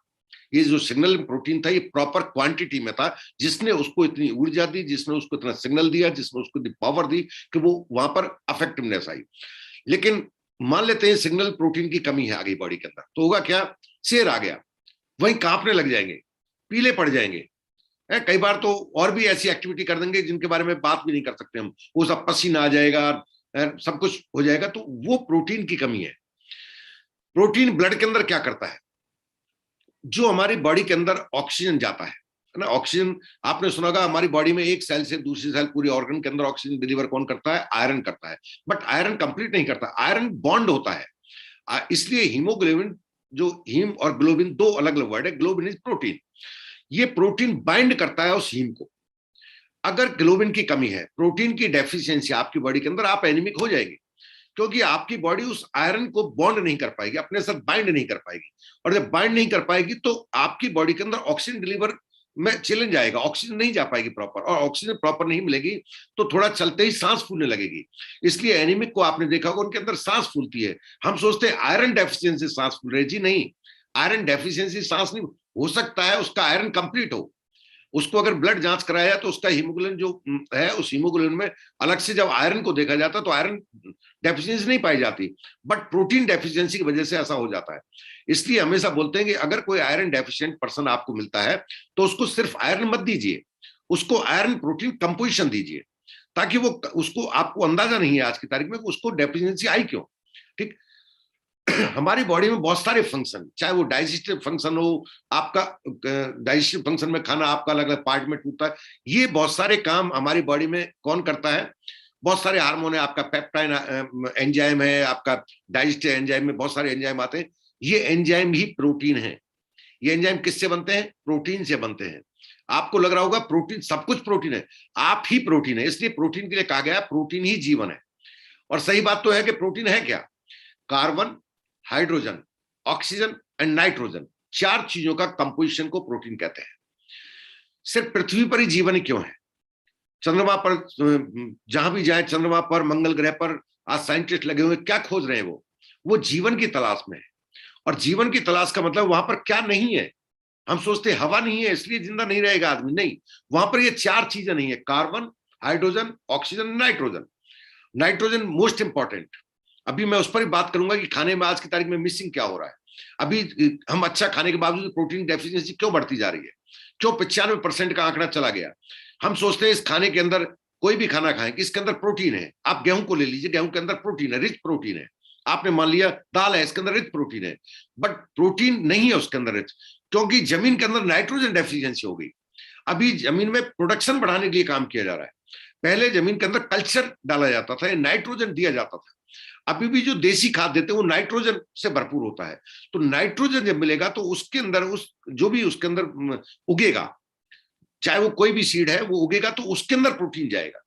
ये जो सिग्नल प्रोटीन था ये प्रॉपर क्वांटिटी में था, जिसने उसको इतनी ऊर्जा दी, जिसने उसको इतना सिग्नल दिया, जिसने उसको पावर दी कि वो वहां पर अफेक्टिवनेस आई। लेकिन मान लेते हैं सिग्नल प्रोटीन की कमी है आगे बॉडी के अंदर, तो होगा क्या? शेर आ गया, वहीं कांपने लग जाएंगे, पीले पड़ जाएंगे, कई बार तो और भी ऐसी एक्टिविटी कर देंगे जिनके बारे में बात भी नहीं कर सकते हम, वो सब पसीना आ जाएगा, सब कुछ हो जाएगा। तो वो प्रोटीन की कमी है। प्रोटीन ब्लड के अंदर क्या करता है? जो हमारी बॉडी के अंदर ऑक्सीजन जाता है ना, ऑक्सीजन आपने सुना होगा, हमारी बॉडी में एक सेल से दूसरी सेल, पूरी ऑर्गन के अंदर ऑक्सीजन डिलीवर कौन करता है? आयरन करता है। बट आयरन कंप्लीट नहीं करता, आयरन बॉन्ड होता है। इसलिए हीमोग्लोबिन, जो हीम और ग्लोबिन दो अलग अलग वर्ड है, ग्लोबिन इज प्रोटीन, ये प्रोटीन बाइंड करता है उस हीम को। अगर ग्लोबिन की कमी है, प्रोटीन की डेफिशिएंसी आपकी बॉडी के अंदर, आप एनीमिक हो जाएंगे, क्योंकि आपकी बॉडी उस आयरन को बॉन्ड नहीं कर पाएगी, अपने साथ बाइंड नहीं कर पाएगी। और जब बाइंड नहीं कर पाएगी तो आपकी बॉडी के अंदर ऑक्सीजन डिलीवर में चैलेंज आएगा, ऑक्सीजन नहीं जा पाएगी प्रॉपर, और ऑक्सीजन प्रॉपर नहीं मिलेगी तो थोड़ा चलते ही सांस फूलने लगेगी। इसलिए एनीमिक को आपने देखा होगा, उनके अंदर सांस फूलती है। हम सोचते हैं आयरन डेफिशिएंसी सांस फूल रही, जी नहीं, आयरन डेफिशिएंसी सांस नहीं, हो सकता है उसका आयरन कंप्लीट हो, उसको अगर ब्लड जांच कराया तो उसका हीमोग्लोबिन जो है, उस हीमोग्लोबिन में अलग से जब आयरन को देखा जाता तो आयरन डेफिशिएंसी नहीं पाई जाती, बट प्रोटीन डेफिशिएंसी की वजह से ऐसा हो जाता है। इसलिए हमेशा बोलते हैं कि अगर कोई आयरन डेफिशिएंट पर्सन आपको मिलता है तो उसको सिर्फ आयरन मत दीजिए, उसको आयरन प्रोटीन कंपोजिशन दीजिए, ताकि वो, उसको आपको अंदाजा नहीं है आज की तारीख में उसको डेफिशिएंसी आई क्यों। ठीक, हमारी बॉडी में बहुत सारे फंक्शन, चाहे वो डाइजेस्टिव फंक्शन हो, आपका डाइजेस्टिव फंक्शन में खाना आपका अलग अलग पार्ट में टूटता है, ये बहुत सारे काम हमारी बॉडी में कौन करता है? बहुत सारे हार्मोन है, आपका पेप्टाइन एंजाइम है, आपका डाइजेस्टिव एंजाइम में बहुत सारे एंजाइम आते हैं, ये एंजाइम ही प्रोटीन है। ये एंजाइम किससे बनते हैं? प्रोटीन से बनते हैं। आपको लग रहा होगा प्रोटीन, सब कुछ प्रोटीन है, आप ही प्रोटीन है। इसलिए प्रोटीन के लिए कहा गया प्रोटीन ही जीवन है। और सही बात तो है कि प्रोटीन है क्या? Carbon, hydrogen, oxygen and nitrogen, 4 चीजों का कंपोजिशन को प्रोटीन कहते हैं। सिर्फ पृथ्वी पर ही जीवन ही क्यों है? चंद्रमा पर जहां भी जाए, चंद्रमा पर, मंगल ग्रह पर आज साइंटिस्ट लगे हुए, क्या खोज रहे हैं? वो जीवन की तलाश में है। और जीवन की तलाश का मतलब वहां पर क्या नहीं है? हम सोचते हैं हवा नहीं है इसलिए जिंदा नहीं रहेगा आदमी, नहीं, वहां पर ये 4 चीजें नहीं है, carbon, hydrogen, oxygen, nitrogen. Nitrogen most important. अभी मैं उस पर ही बात करूंगा कि खाने में आज की तारीख में मिसिंग क्या हो रहा है। अभी हम अच्छा खाने के बावजूद प्रोटीन डेफिशिएंसी क्यों बढ़ती जा रही है? क्यों 95% का आंकड़ा चला गया? हम सोचते हैं इस खाने के अंदर, कोई भी खाना खाएं कि इसके अंदर प्रोटीन है। आप गेहूं को ले लीजिए, गेहूं के अंदर प्रोटीन है, रिच प्रोटीन है। आपने मान लिया दाल है, इसके अंदर रिच प्रोटीन है, बट प्रोटीन नहीं है उसके अंदर रिच, क्योंकि जमीन के अंदर नाइट्रोजन डेफिशिएंसी हो गई। अभी जमीन में प्रोडक्शन बढ़ाने के लिए काम किया जा रहा है। पहले जमीन के अंदर कल्चर डाला जाता था, नाइट्रोजन दिया जाता था। अभी भी जो देसी खाद देते हैं वो नाइट्रोजन से भरपूर होता है। तो नाइट्रोजन जब मिलेगा तो उसके अंदर जो भी उसके अंदर उगेगा, चाहे वो कोई भी सीड है, वो उगेगा तो उसके अंदर प्रोटीन जाएगा।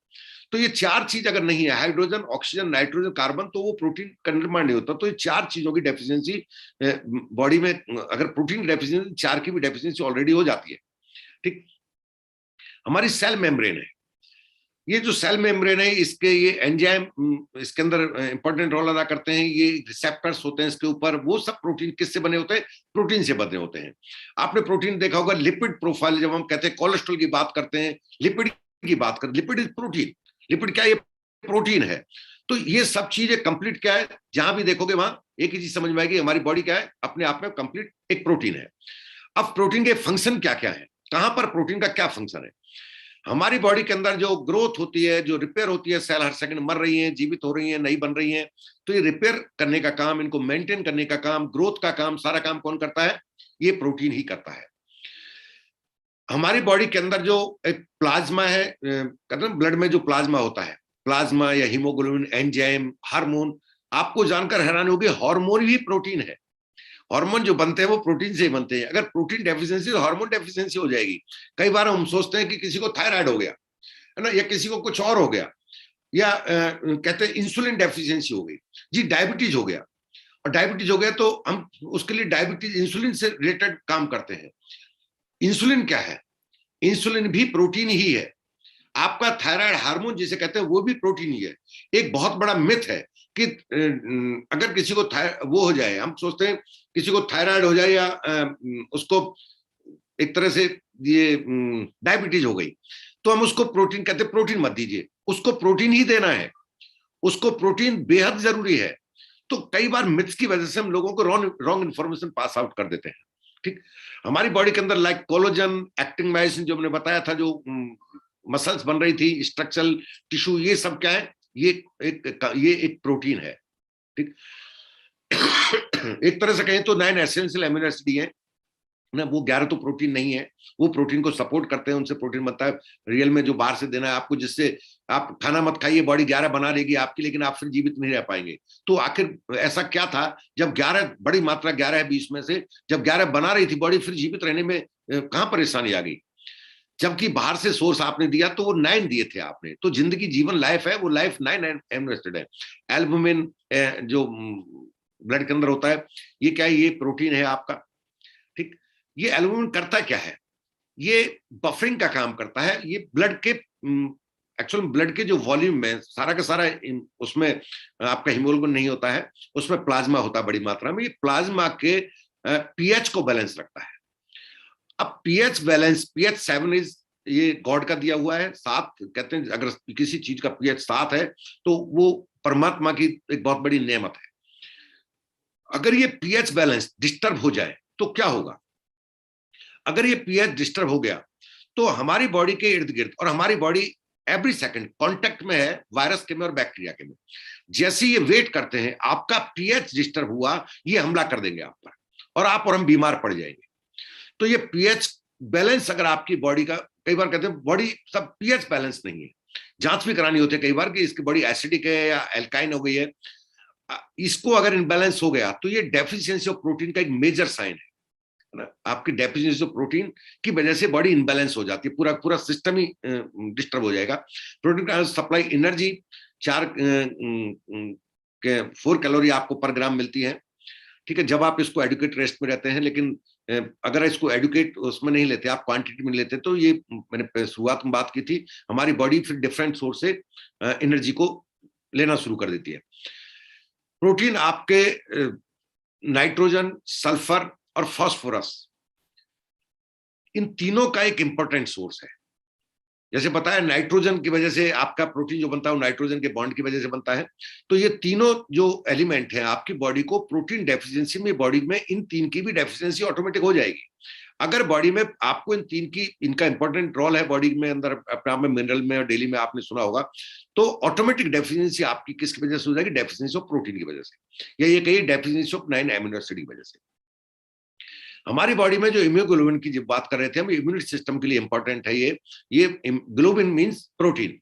तो ये 4 चीज अगर नहीं है, हाइड्रोजन, ऑक्सीजन, नाइट्रोजन, कार्बन, तो वो प्रोटीन का निर्माण नहीं होता। तो ये 4 चीजों की डेफिशिएंसी बॉडी में, अगर प्रोटीन की डेफिशिएंसी, 4 की भी डेफिशिएंसी ऑलरेडी हो जाती है। ठीक, हमारी सेल मेम्ब्रेन है, ये जो सेल मेम्ब्रेन है, इसके ये एंजाइम इसके अंदर इंपॉर्टेंट रोल अदा करते हैं। ये रिसेप्टर्स होते हैं इसके ऊपर। वो सब प्रोटीन किससे बने होते हैं? प्रोटीन से बने होते हैं। आपने प्रोटीन देखा होगा, लिपिड प्रोफाइल, जब हम कहते हैं कोलेस्ट्रॉल की बात करते हैं, लिपिड की बात करते, लिपिड इज प्रोटीन। लिपिड क्या है? ये प्रोटीन है। तो ये सब चीजें कंप्लीट क्या है, जहां भी देखोगे वहां एक ही चीज समझ में आएगी, हमारी बॉडी क्या है, अपने आप में कंप्लीट एक प्रोटीन है। अब प्रोटीन के फंक्शन क्या क्या है, कहां पर प्रोटीन का क्या फंक्शन है? हमारी बॉडी के अंदर जो ग्रोथ होती है, जो रिपेयर होती है, सेल हर सेकंड मर रही हैं, जीवित हो रही हैं, नई बन रही हैं, तो ये रिपेयर करने का काम, इनको मेंटेन करने का काम, ग्रोथ का काम, सारा काम कौन करता है? ये प्रोटीन ही करता है। हमारी बॉडी के अंदर जो एक प्लाज्मा है, कहते हैं ब्लड में जो प्लाज्मा होता है, प्लाज्मा या हीमोग्लोबिन, एंजाइम, हार्मोन, आपको जानकर हैरानी होगी, हार्मोन भी प्रोटीन है। हार्मोन जो बनते हैं वो प्रोटीन से ही बनते हैं। अगर प्रोटीन डेफिशिएंसी तो हार्मोन डेफिशिएंसी हो जाएगी। कई बार हम सोचते हैं कि किसी को थायराइड हो गया है ना, या किसी को कुछ और हो गया, या कहते हैं इंसुलिन डेफिशिएंसी हो गई जी, डायबिटीज हो गया। और डायबिटीज हो गया तो हम उसके लिए डायबिटीज इंसुलिन से रिलेटेड काम करते हैं। इंसुलिन क्या है? इंसुलिन भी प्रोटीन ही है। आपका थायराइड हार्मोन जिसे कहते हैं वो भी प्रोटीन ही है। एक बहुत बड़ा मिथ है कि अगर किसी को वो हो जाए, हम सोचते हैं किसी को थायराइड हो जाए या उसको एक तरह से ये डायबिटीज हो गई तो हम उसको प्रोटीन कहते हैं, प्रोटीन मत दीजिए, उसको प्रोटीन ही देना है, उसको प्रोटीन बेहद जरूरी है। तो कई बार मिथ्स की वजह से हम लोगों को रॉन्ग इन्फॉर्मेशन पास आउट कर देते हैं। ठीक, हमारी बॉडी के अंदर लाइक कोलोजन, एक्टिन मायोसिन जो हमने बताया था, जो मसल्स बन रही थी, स्ट्रक्चरल टिश्यू, ये सब क्या है? ये एक प्रोटीन है। ठीक, एक तरह से कहें तो 9 एसेंशियल अमीनो एसिड है ना, वो 11 तो प्रोटीन नहीं है, वो प्रोटीन को सपोर्ट करते हैं, उनसे प्रोटीन बनता है। रियल में जो बाहर से देना है आपको, जिससे आप खाना मत खाइए, बॉडी 11 बना लेगी आपकी, लेकिन आप फिर जीवित नहीं रह पाएंगे। तो आखिर ऐसा क्या था जब 11, बड़ी मात्रा 11 है 20 में से, जब 11 बना रही थी बॉडी, फिर जीवित रहने में कहां परेशानी आ गई? जबकि बाहर से सोर्स आपने दिया तो वो 9 दिए थे आपने। तो जिंदगी, जीवन, लाइफ है, वो लाइफ 9 अमीनो एसिड है। एल्बुमिन जो ब्लड के अंदर होता है, ये क्या है? ये प्रोटीन है आपका। ठीक, ये एल्बुमिन करता क्या है? ये बफरिंग का काम करता है। ये ब्लड के एक्चुअल ब्लड के जो वॉल्यूम में सारा का सारा, उसमें आपका हीमोग्लोबिन नहीं होता है, उसमें प्लाज्मा होता है बड़ी मात्रा में। ये प्लाज्मा के पीएच को बैलेंस रखता है। अब पीएच बैलेंस, पीएच 7 इज, ये गॉड का दिया हुआ है। 7 कहते हैं अगर किसी चीज का पीएच 7 है तो वो परमात्मा की एक बहुत बड़ी नेमत है। अगर ये पीएच बैलेंस डिस्टर्ब हो जाए तो क्या होगा? अगर ये पीएच डिस्टर्ब हो गया तो हमारी बॉडी के इर्द गिर्द, और हमारी बॉडी एवरी सेकंड कांटेक्ट में है वायरस के में और बैक्टीरिया के में। जैसे ये वेट करते हैं, आपका पीएच डिस्टर्ब हुआ, ये हमला कर देंगे आप पर, और आप और हम बीमार पड़ जाएंगे। तो ये पीएच बैलेंस अगर आपकी बॉडी का, कई बार कहते हैं बॉडी सब पीएच बैलेंस नहीं है, जांच भी करानी होती है कई बार कि इसकी बॉडी एसिडिक है या एल्काइन हो गई है। इसको अगर इनबैलेंस हो गया तो ये डेफिशिएंसी ऑफ प्रोटीन का एक मेजर साइन है। ना, आपकी डेफिशिएंसी ऑफ प्रोटीन की वजह से बॉडी इनबैलेंस हो जाती है, पूरा पूरा सिस्टम ही डिस्टर्ब हो जाएगा। प्रोटीन का सप्लाई एनर्जी 4 कैलोरी आपको पर ग्राम मिलती है, ठीक है, जब आप इसको एडुकेट रेस्ट में रहते हैं। लेकिन अगर इसको एडुकेट उसमें नहीं लेते, आप क्वांटिटी में लेते, तो ये मैंने शुरुआत में बात की थी, हमारी बॉडी फिर डिफरेंट सोर्स से एनर्जी को लेना शुरू कर देती है। प्रोटीन आपके नाइट्रोजन, सल्फर और फास्फोरस, इन तीनों का एक इंपॉर्टेंट सोर्स है। जैसे बताया, नाइट्रोजन की वजह से आपका प्रोटीन जो बनता है वो नाइट्रोजन के बॉन्ड की वजह से बनता है। तो ये तीनों जो एलिमेंट है आपकी बॉडी को प्रोटीन डेफिशिएंसी में, बॉडी में इन तीन की भी डेफिशिएंसी ऑटोमेटिक हो जाएगी। अगर बॉडी में आपको इन तीन की, इनका इंपॉर्टेंट रोल है बॉडी में अंदर अपने आप में, मिनरल में और डेली में आपने सुना होगा, तो ऑटोमेटिक डेफिशिएंसी आपकी किसकी वजह से हो जाएगी? डेफिशिएंसी ऑफ प्रोटीन की वजह से, या ये कहिए डेफिशिएंसी ऑफ 9 अमीनो एसिड की वजह से। हमारी बॉडी में जो इम्यूग्लोबिन की जब बात कर रहे थे हम, इम्यूनिटी सिस्टम के लिए इंपॉर्टेंट है ये ग्लोबिन मींस प्रोटीन।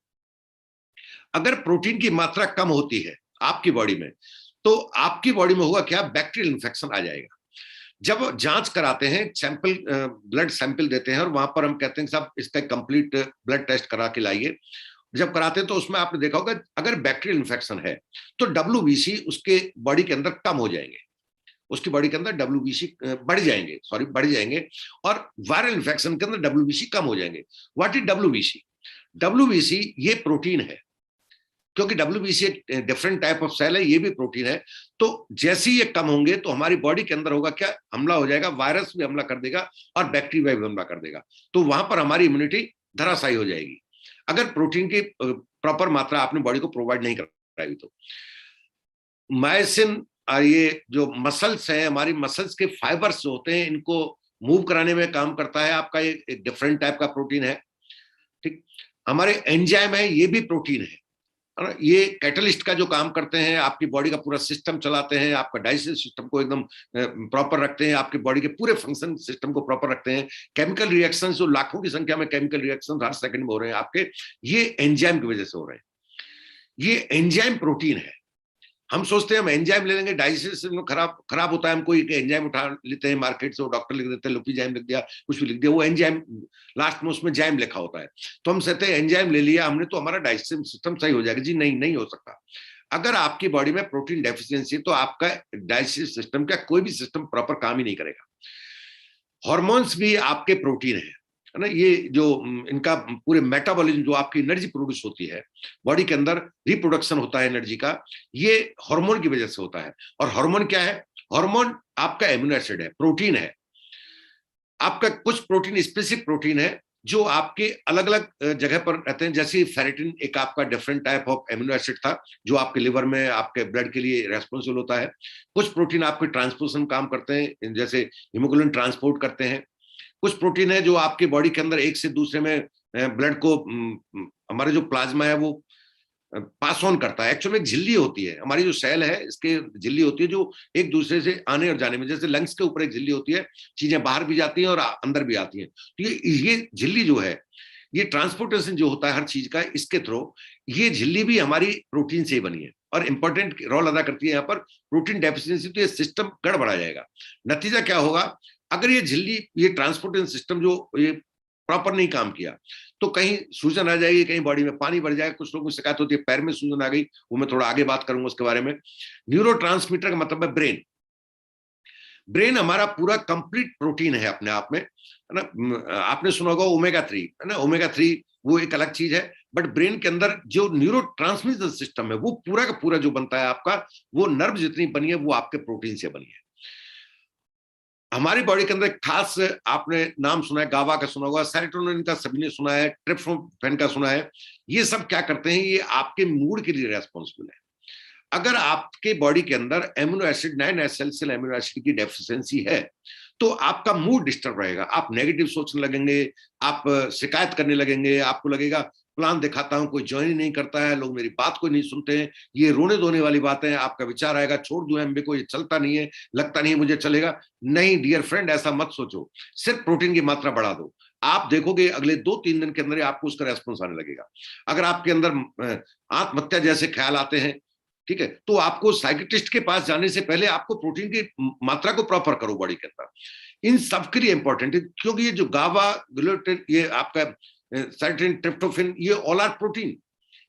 अगर प्रोटीन की मात्रा कम होती है आपकी बॉडी में, तो आपकी बॉडी में होगा क्या? बैक्टीरियल इन्फेक्शन आ जाएगा। जब जांच कराते हैं, सैंपल ब्लड सैंपल देते हैं और वहां पर हम कहते हैं साहब इसका कंप्लीट ब्लड टेस्ट करा के लाइए, जब कराते हैं तो उसमें आपने देखा होगा अगर बैक्टीरियल इन्फेक्शन है तो WBC उसके बॉडी के अंदर कम हो जाएंगे, उसकी बॉडी के अंदर WBC बढ़ जाएंगे, और वायरल इन्फेक्शन के अंदर WBC कम हो जाएंगे। What is WBC? WBC ये प्रोटीन है, क्योंकि WBC एक डिफरेंट टाइप ऑफ सेल है, ये भी प्रोटीन है। तो जैसे ही ये कम होंगे तो हमारी बॉडी के अंदर होगा क्या? हमला हो जाएगा, वायरस भी हमला कर देगा और बैक्टीरिया भी हमला कर देगा, तो वहां पर हमारी इम्यूनिटी धराशायी हो जाएगी, अगर प्रोटीन की प्रॉपर मात्रा आपने बॉडी को प्रोवाइड नहीं कराई। तो मायोसिन, ये जो मसल्स हैं, हमारी मसल्स के फाइबर्स जो होते हैं, इनको मूव कराने में काम करता है आपका एक डिफरेंट टाइप का प्रोटीन है, ठीक। हमारे एंजाइम है, ये भी प्रोटीन है, ये कैटलिस्ट का जो काम करते हैं, आपकी बॉडी का पूरा सिस्टम चलाते हैं, आपका डाइजेस्टिव सिस्टम को एकदम प्रॉपर रखते हैं, आपकी बॉडी के पूरे फंक्शन सिस्टम को प्रॉपर रखते हैं। केमिकल रिएक्शंस जो लाखों की संख्या में केमिकल रिएक्शंस हर सेकंड में हो रहे हैं आपके, ये एंजाइम की वजह से हो रहे हैं। ये एंजाइम प्रोटीन है। हम सोचते हैं हम एंजाइम ले लेंगे, डाइजेस्टिव सिस्टम खराब होता है, हम कोई एंजाइम उठा लेते हैं मार्केट से, वो डॉक्टर लिख देते हैं, लोपीजाइम लिख दिया, कुछ भी लिख दिया, वो एंजाइम लास्ट में उसमें जाइम लिखा होता है, तो हम कहते हैं एंजाइम ले लिया हमने तो हमारा डाइजेस्टिव सिस्टम सही हो जाएगा। जी नहीं, नहीं हो सकता। अगर आपकी बॉडी में प्रोटीन डेफिशिएंसी है तो आपका डाइजेस्टिव सिस्टम का कोई भी सिस्टम प्रॉपर काम ही नहीं करेगा। हॉर्मोन्स भी आपके प्रोटीन है ना, ये जो इनका पूरे मेटाबॉलिज्म, जो आपकी एनर्जी प्रोड्यूस होती है बॉडी के अंदर, रिप्रोडक्शन होता है एनर्जी का, ये हार्मोन की वजह से होता है। और हार्मोन क्या है? हार्मोन आपका एमिनो एसिड है, प्रोटीन है। आपका कुछ प्रोटीन, स्पेसिफिक प्रोटीन है जो आपके अलग अलग जगह पर रहते हैं, जैसे फेरेटिन एक आपका different type of amino acid था जो आपके लिवर में, आपके ब्लड के लिए रेस्पॉन्सिबल होता है। कुछ प्रोटीन आपके ट्रांसपोर्टेशन काम करते हैं, जैसे हीमोग्लोबिन ट्रांसपोर्ट करते हैं। कुछ प्रोटीन है जो आपके बॉडी के अंदर एक से दूसरे में ब्लड को, हमारे जो प्लाज्मा है वो पास ऑन करता है। एक्चुअली एक झिल्ली होती है, हमारी जो सेल है इसके झिल्ली होती है जो एक दूसरे से आने और जाने में, जैसे लंग्स के ऊपर एक झिल्ली होती है, चीजें बाहर भी जाती हैं और अंदर भी आती हैं। तो ये झिल्ली जो है, ये ट्रांसपोर्टेशन जो होता है हर चीज का, इसके थ्रू ये झिल्ली भी हमारी प्रोटीन से ही बनी है और इंपॉर्टेंट रोल अदा करती है यहाँ पर। प्रोटीन डेफिशिएंसी तो ये सिस्टम गड़बड़ा जाएगा। नतीजा क्या होगा? अगर ये झिल्ली, ये ट्रांसपोर्टेशन सिस्टम जो ये प्रॉपर नहीं काम किया तो कहीं सूजन आ जाएगी, कहीं बॉडी में पानी बढ़ जाएगा। कुछ लोगों को शिकायत होती है पैर में सूजन आ गई, वो मैं थोड़ा आगे बात करूंगा उसके बारे में। न्यूरोट्रांसमीटर का मतलब है ब्रेन। ब्रेन हमारा पूरा कंप्लीट प्रोटीन है अपने आप में, है ना। आपने सुना होगा ओमेगा 3, है ना। ओमेगा 3 वो एक अलग चीज है, बट ब्रेन के अंदर जो न्यूरोट्रांसमीटर सिस्टम है वो पूरा का पूरा जो बनता है आपका, वो नर्व जितनी बनी है वो आपके प्रोटीन से बनी है। हमारी बॉडी के अंदर खास, आपने नाम सुना है, गावा का सुना होगा, सेरोटोनिन का सभी ने सुना है, ट्रिप्टोफैन का सुना है। ये सब क्या करते हैं? ये आपके मूड के लिए रेस्पॉन्सिबल है। अगर आपके बॉडी के अंदर amino acid, 9 essential amino acid की डेफिशिएंसी है तो आपका मूड डिस्टर्ब रहेगा, आप नेगेटिव सोचने लगेंगे, आप शिकायत करने लगेंगे, आपको लगेगा प्लान दिखाता हूं कोई ज्वाइन ही नहीं करता है, लोग मेरी बात को नहीं सुनते हैं, ये रोने धोने वाली बातें हैं। आपका विचार आएगा छोड़ दूं एमबी को, ये चलता नहीं है, लगता नहीं है मुझे चलेगा। नहीं डियर फ्रेंड, ऐसा मत सोचो, सिर्फ प्रोटीन की मात्रा बढ़ा दो, आप देखोगे अगले 2-3 दिन के अंदर आपको उसका रेस्पॉन्स आने लगेगा। अगर आपके अंदर आत्महत्या जैसे ख्याल आते हैं ठीक है, तो आपको साइकियाट्रिस्ट के पास जाने से पहले आपको प्रोटीन की मात्रा को प्रॉपर करो बॉडी के अंदर। इन सब के लिए इंपॉर्टेंट है, क्योंकि ये जो गावा, ग्लूटेन, ये आपका सर्टेन, ट्रिप्टोफेन, ये ऑल आर प्रोटीन।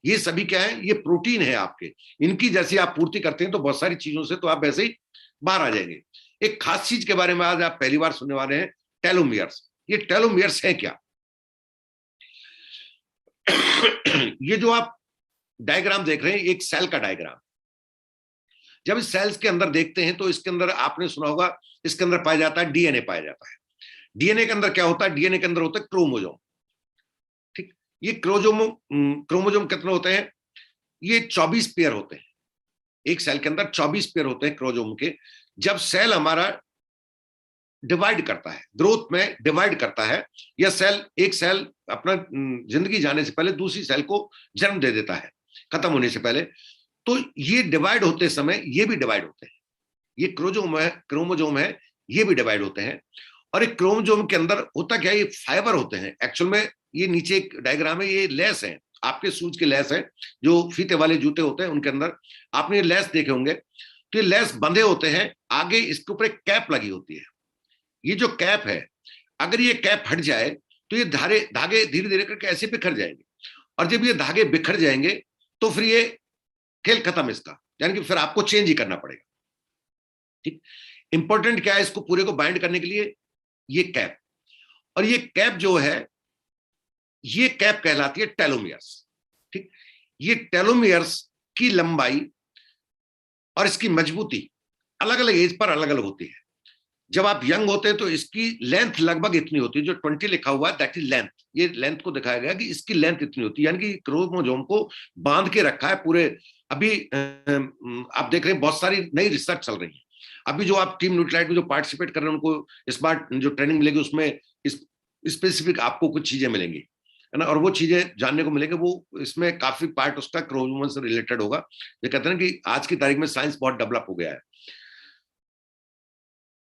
ये सभी क्या है, ये प्रोटीन है आपके। इनकी जैसी आप पूर्ति करते हैं तो बहुत सारी चीजों से तो आप वैसे ही बाहर आ जाएंगे। एक खास चीज के बारे में आज आप पहली बार सुनने वाले हैं, टेलोमियर्स। ये टेलोमियर्स है क्या? ये जो आप डायग्राम देख रहे हैं, एक सेल का डायग्राम। जब इस सेल्स के अंदर देखते हैं तो इसके अंदर आपने सुना होगा, इसके अंदर पाया जाता है डीएनए पाया जाता है। डीएनए के अंदर क्या होता है? डीएनए के अंदर होता है क्रोमोजोम। ठीक, ये क्रोमोजोम कितने होते हैं? ये 24 पेयर होते हैं। एक सेल के अंदर 24 पेयर होते हैं क्रोमोजोम के। जब सेल हमारा डिवाइड करता है, ग्रोथ में डिवाइड करता है, या एक सेल अपना जिंदगी जाने से पहले दूसरी सेल को जन्म दे देता है खत्म होने से पहले, तो ये डिवाइड होते समय ये भी डिवाइड होते हैं। ये क्रोमोजोम है, ये भी डिवाइड होते हैं। और एक क्रोमोजोम के अंदर होता क्या है, ये फाइबर होते हैं एक्चुअल में। ये नीचे एक डायग्राम है, ये लेस है, आपके शूज के लेस है, जो फीते वाले जूते होते हैं उनके अंदर आपने ये लेस देखे होंगे। तो ये लेस बंधे होते हैं, आगे इसके ऊपर एक कैप लगी होती है। ये जो कैप है, अगर ये कैप हट जाए तो ये धागे धीरे धीरे करके ऐसे बिखर जाएंगे, और जब ये धागे बिखर जाएंगे तो फिर ये खेल खत्म इसका, यानी कि फिर आपको चेंज ही करना पड़ेगा। ठीक, इंपॉर्टेंट क्या है इसको पूरे को बाइंड करने के लिए? ये कैप। और ये कैप जो है, ये कैप कहलाती है टेलोमियर्स। ठीक, ये टेलोमियर्स की लंबाई और इसकी मजबूती अलग अलग एज पर अलग अलग होती है। जब आप यंग होते हैं तो इसकी लेंथ लगभग इतनी होती है, जो 20 लिखा हुआ है दैट इज लेंथ। ये लेंथ को दिखाया गया कि इसकी लेंथ इतनी होती है, यानी कि क्रोमोसोम को बांध के रखा है पूरे। अभी आप देख रहे हैं बहुत सारी नई रिसर्च चल रही है। अभी जो आप टीम न्यूट्राइट में जो पार्टिसिपेट कर रहे हैं उनको स्मार्ट जो ट्रेनिंग मिलेगी, उसमें स्पेसिफिक आपको कुछ चीजें मिलेंगी, है ना, और वो चीजें जानने को मिलेंगे। वो इसमें काफी पार्ट उसका क्रोमोसोम से रिलेटेड होगा। ये कहते हैं कि आज की तारीख में साइंस बहुत डेवलप हो गया है।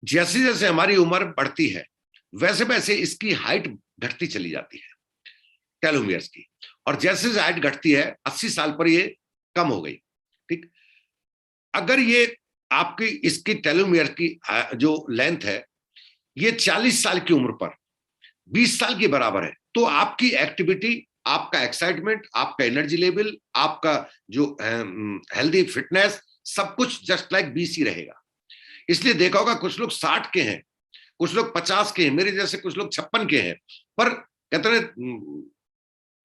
जैसे जैसे हमारी उम्र बढ़ती है वैसे वैसे इसकी हाइट घटती चली जाती है टेलोमियर्स की, और जैसे जैसे हाइट घटती है 80 साल पर ये कम हो गई। ठीक, अगर ये आपकी इसकी टेलोमियर की जो लेंथ है ये 40 साल की उम्र पर 20 साल के बराबर है, तो आपकी एक्टिविटी, आपका एक्साइटमेंट, आपका एनर्जी लेवल, आपका जो हेल्दी फिटनेस, सब कुछ जस्ट लाइक 20 ही रहेगा। इसलिए देखा होगा कुछ लोग 60 के हैं, कुछ लोग 50 के हैं, मेरे जैसे कुछ लोग 56 के हैं, पर कहते हैं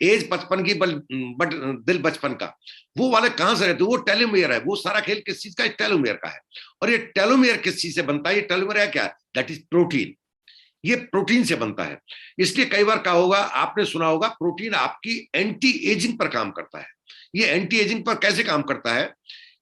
एज 55 की बट दिल बचपन का। वो वाले कहां से रहते हैं? वो टेलोमियर है। वो सारा खेल किस चीज का है? टेलोमियर का है। और ये टेलोमियर किस चीज से बनता है? ये टेलोमियर है क्या? That is protein. ये प्रोटीन से बनता है। इसलिए कई बार कहा होगा, आपने सुना होगा, प्रोटीन आपकी एंटी एजिंग पर काम करता है। ये एंटी एजिंग पर कैसे काम करता है?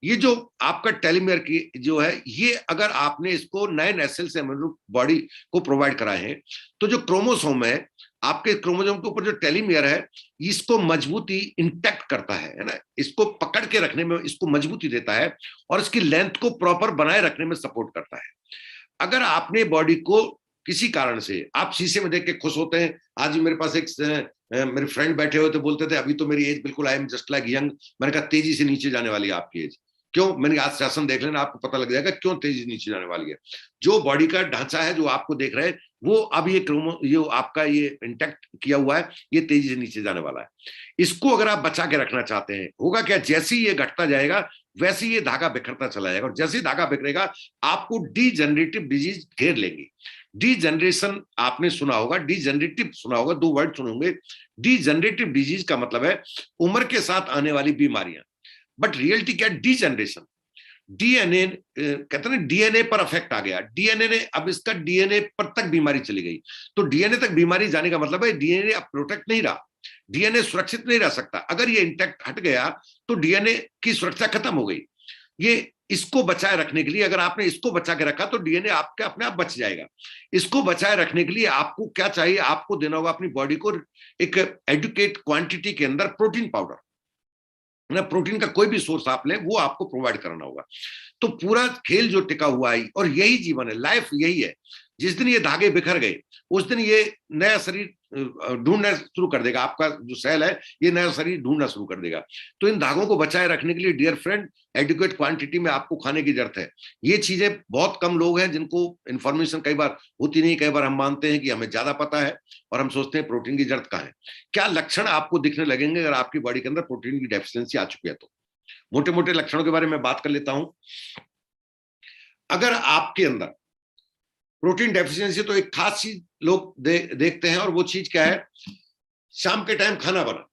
ये जो आपका टेलोमियर की जो है, ये अगर आपने इसको 9 एसएल से बॉडी को प्रोवाइड कराए हैं, तो जो क्रोमोसोम है, आपके क्रोमोसोम के ऊपर जो टेलोमियर है, इसको मजबूती इंटैक्ट करता है ना, इसको पकड़ के रखने में इसको मजबूती देता है, और इसकी लेंथ को प्रॉपर बनाए रखने में सपोर्ट करता है। अगर आपने बॉडी को किसी कारण से, आप शीशे में देख के खुश होते हैं। आज भी मेरे पास एक मेरे फ्रेंड बैठे हुए थे, बोलते थे अभी तो मेरी एज बिल्कुल, I am just like young. मैंने कहा तेजी से नीचे जाने वाली है आपकी एज। क्यों? मैंने आज सेशन देख लेना, आपको पता लग जाएगा क्यों तेजी नीचे जाने वाली है। जो बॉडी का ढांचा है जो आपको देख रहे हैं, वो अब ये आपका ये इंटैक्ट किया हुआ है, ये तेजी से नीचे जाने वाला है। इसको अगर आप बचा के रखना चाहते हैं, होगा क्या? जैसे ही ये घटता जाएगा वैसे ही ये धागा बिखरता चला जाएगा, और जैसे ही धागा बिखरेगा आपको डीजनरेटिव डिजीज घेर लेंगी। डीजनरेशन आपने सुना होगा, डीजनरेटिव सुना होगा, 2 वर्ड सुनोगे। डीजनरेटिव डिजीज का मतलब है उम्र के साथ आने वाली बीमारियां। बट रियलिटी क्या? डीजनरेशन। डीएनए कहते हैं डीएनए पर अफेक्ट आ गया, डीएनए ने अब इसका डीएनए पर तक बीमारी चली गई। तो डीएनए तक बीमारी जाने का मतलब है डीएनए अब प्रोटेक्ट नहीं रहा, डीएनए सुरक्षित नहीं रह सकता। अगर ये इंटैक्ट हट गया तो डीएनए की सुरक्षा खत्म हो गई। ये इसको बचाए रखने के लिए, अगर आपने इसको बचा के रखा तो डीएनए आपके अपने आप बच जाएगा। इसको बचाए रखने के लिए आपको क्या चाहिए? आपको देना होगा अपनी बॉडी को एक एडुकेट क्वांटिटी के अंदर प्रोटीन पाउडर ना, प्रोटीन का कोई भी सोर्स आप लें वो आपको प्रोवाइड करना होगा। तो पूरा खेल जो टिका हुआ है, और यही जीवन है, लाइफ यही है। जिस दिन ये धागे बिखर गए उस दिन ये नया शरीर ढूंढना शुरू कर देगा, आपका जो सेल है ये नया शरीर ढूंढना शुरू कर देगा। तो इन धागों को बचाए रखने के लिए डियर फ्रेंड, एडिक्वेट क्वांटिटी में आपको खाने की जरूरत है। ये चीजें बहुत कम लोग हैं जिनको इन्फॉर्मेशन कई बार होती नहीं। कई बार हम मानते हैं कि हमें ज्यादा पता है और हम सोचते हैं प्रोटीन की जरूरत कहाँ है। क्या लक्षण आपको दिखने लगेंगे अगर आपकी बॉडी के अंदर प्रोटीन की डेफिशिएंसी आ चुकी है? तो मोटे मोटे लक्षणों के बारे में बात कर लेता हूं। अगर आपके अंदर प्रोटीन डेफिशिएंसी, तो एक खास चीज लोग देखते हैं, और वो चीज क्या है? शाम के टाइम खाना बना,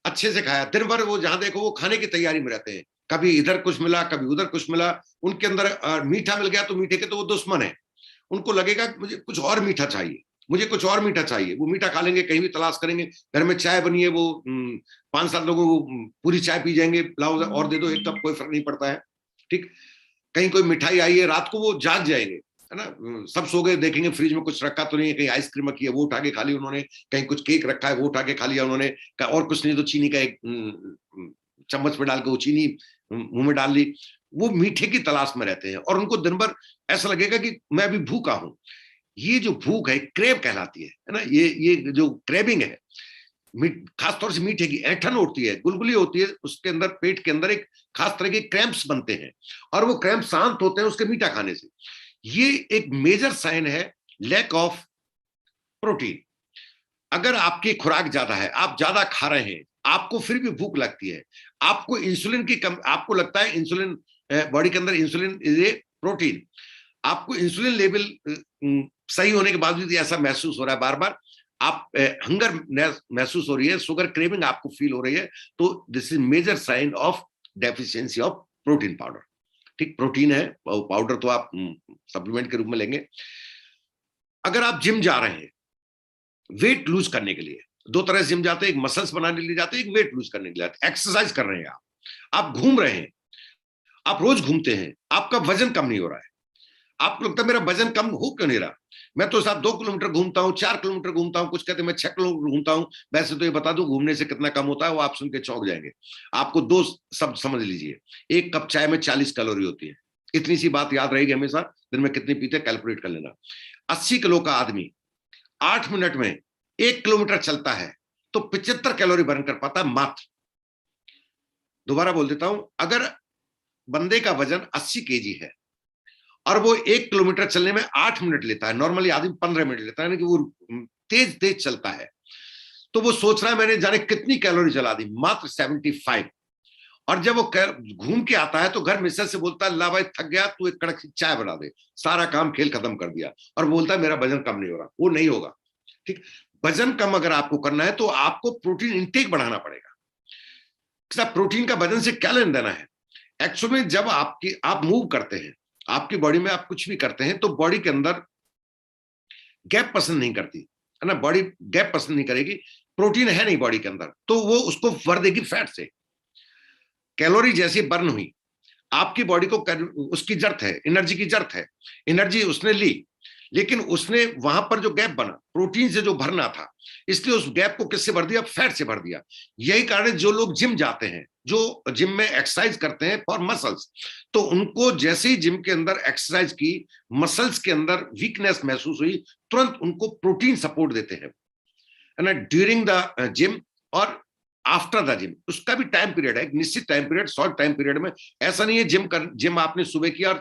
अच्छे से खाया, दिन भर वो जहां देखो वो खाने की तैयारी में रहते हैं, कभी इधर कुछ मिला कभी उधर कुछ मिला। उनके अंदर मीठा मिल गया तो मीठे के तो वो दुश्मन है, उनको लगेगा कि मुझे कुछ और मीठा चाहिए, मुझे कुछ और मीठा चाहिए। वो मीठा खा लेंगे, कहीं भी तलाश करेंगे, घर में चाय बनी है, वो 5-7 लोगों को पूरी चाय पी जाएंगे, लाओ और दे दो 1 कप, कोई फर्क नहीं पड़ता है। ठीक, कहीं कोई मिठाई आई है, रात को वो जाग जाएंगे, है ना, सब सो गए, देखेंगे फ्रिज में कुछ रखा तो नहीं है, कहीं आइसक्रीम रखी है वो उठा के खा ली उन्होंने, कहीं कुछ केक रखा है वो उठा के खा लिया उन्होंने, और कुछ नहीं तो चीनी का एक चम्मच में डाल के वो चीनी मुंह में डाल ली। वो मीठे की तलाश में रहते हैं और उनको दिन भर ऐसा लगेगा कि मैं अभी भूखा हूं। ये जो भूख है क्रेव कहलाती है ना, ये जो क्रेविंग है, खासतौर से मीठे की ऐंठन होती है, गुलगुली होती है, उसके अंदर पेट के अंदर एक खास तरह के क्रैम्प्स बनते हैं, और वो क्रैम्प शांत होते हैं उसके मीठा खाने से। ये एक मेजर साइन है लैक ऑफ प्रोटीन। अगर आपकी खुराक ज्यादा है, आप ज्यादा खा रहे हैं, आपको फिर भी भूख लगती है, आपको इंसुलिन की कम, आपको लगता है इंसुलिन, बॉडी के अंदर इंसुलिन इज ए प्रोटीन, आपको इंसुलिन लेवल सही होने के बावजूद ऐसा महसूस हो रहा है, बार बार आप हंगर महसूस हो रही है, शुगर क्रेविंग आपको फील हो रही है, तो this is major sign of deficiency of protein powder. ठीक, प्रोटीन है, पाउडर तो आप सप्लीमेंट के रूप में लेंगे। अगर आप जिम जा रहे हैं वेट लूज करने के लिए, 2 तरह से जिम जाते हैं, एक मसल्स बनाने के लिए जाते हैं, एक वेट लूज करने के लिए, एक्सरसाइज कर रहे हैं, आप घूम रहे हैं, आप रोज घूमते हैं, आपका वजन कम नहीं हो रहा है, आपको लगता है मेरा वजन कम हो क्यों नहीं रहा, मैं तो साथ 2 किलोमीटर घूमता हूं, 4 किलोमीटर घूमता हूं, कुछ कहते हैं मैं 6 किलोमीटर घूमता हूं। वैसे तो ये बता दूं घूमने से कितना कम होता है, वो आप सुन के चौंक जाएंगे। आपको 2 शब्द समझ लीजिए, 1 कप चाय में 40 कैलोरी होती है, इतनी सी बात याद रहेगी हमेशा। दिन में कितनी पीते कैलकुलेट कर लेना। 80 किलो का आदमी 8 मिनट में 1 किलोमीटर चलता है तो 75 कैलोरी बर्न कर पाता है मात्र। दोबारा बोल देता हूं, अगर बंदे का वजन 80 केजी है और वो 1 किलोमीटर चलने में 8 मिनट लेता है, नॉर्मली आदमी 15 मिनट लेता है, यानी कि वो तेज तेज चलता है, तो वो सोच रहा है मैंने जाने कितनी कैलोरी जला दी, मात्र 75। और जब वो घूम के आता है तो घर मिसेस से बोलता है ला भाई थक गया, तू एक कड़क चाय बना दे, सारा काम खेल खत्म कर दिया, और बोलता है मेरा वजन कम नहीं हो रहा। वो नहीं होगा। ठीक, वजन कम अगर आपको करना है तो आपको प्रोटीन इंटेक बढ़ाना पड़ेगा। प्रोटीन का वजन से क्या लेन देना है? एक्चुअली में जब आप मूव करते हैं, आपकी बॉडी में आप कुछ भी करते हैं, तो बॉडी के अंदर गैप पसंद नहीं करती है ना, बॉडी गैप पसंद नहीं करेगी, प्रोटीन है नहीं बॉडी के अंदर, तो वो उसको भर देगी फैट से। कैलोरी जैसी बर्न हुई, आपकी बॉडी को उसकी जरूरत है, एनर्जी की जरूरत है, एनर्जी उसने ली, लेकिन उसने वहां पर जो गैप बना प्रोटीन से जो भरना था, इसलिए उस गैप को किससे भर दिया? फैट से भर दिया। यही कारण है जो लोग जिम जाते हैं, जो जिम में एक्सरसाइज करते हैं फॉर मसल्स, तो उनको जैसे ही जिम के अंदर एक्सरसाइज की, मसल्स के अंदर वीकनेस महसूस हुई, तुरंत उनको प्रोटीन सपोर्ट देते हैं, है ना, ड्यूरिंग द जिम और आफ्टर द जिम। उसका भी टाइम पीरियड है, एक निश्चित time period, short time period में। ऐसा नहीं है जिम आपने सुबह किया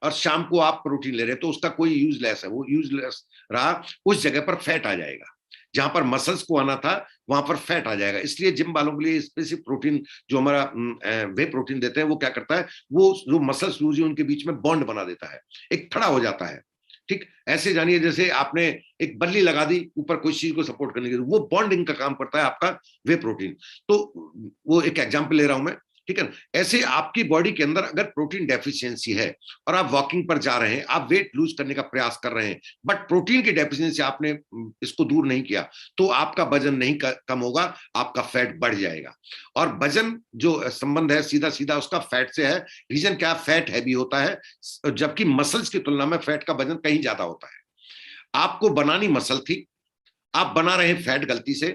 और शाम को आप प्रोटीन ले रहे हैं तो उसका कोई यूजलेस है, वो यूजलेस रहा, उस जगह पर फैट आ जाएगा, जहां पर मसल्स को आना था वहां पर फैट आ जाएगा। इसलिए जिम वालों के लिए स्पेसिफिक प्रोटीन जो हमारा वे प्रोटीन देते हैं, वो क्या करता है, वो जो मसल्स लूज है उनके बीच में बॉन्ड बना देता है, एक खड़ा हो जाता है। ठीक, ऐसे जानिए जैसे आपने एक बल्ली लगा दी ऊपर कोई चीज को सपोर्ट करने के लिए, वो बॉन्डिंग का काम करता है आपका वे प्रोटीन। तो वो एक एग्जांपल ले रहा हूं मैं, ठीक है ना। ऐसे आपकी बॉडी के अंदर अगर प्रोटीन डेफिशिएंसी है और आप वॉकिंग पर जा रहे हैं, आप वेट लूज करने का प्रयास कर रहे हैं, बट प्रोटीन की डेफिशिएंसी आपने इसको दूर नहीं किया, तो आपका वजन नहीं कम होगा, आपका फैट बढ़ जाएगा। और वजन जो संबंध है सीधा सीधा उसका फैट से है। रीजन क्या? फैट हैवी होता है, जबकि मसल्स की तुलना में फैट का वजन कहीं ज्यादा होता है। आपको बनानी मसल थी, आप बना रहे हैं फैट गलती से,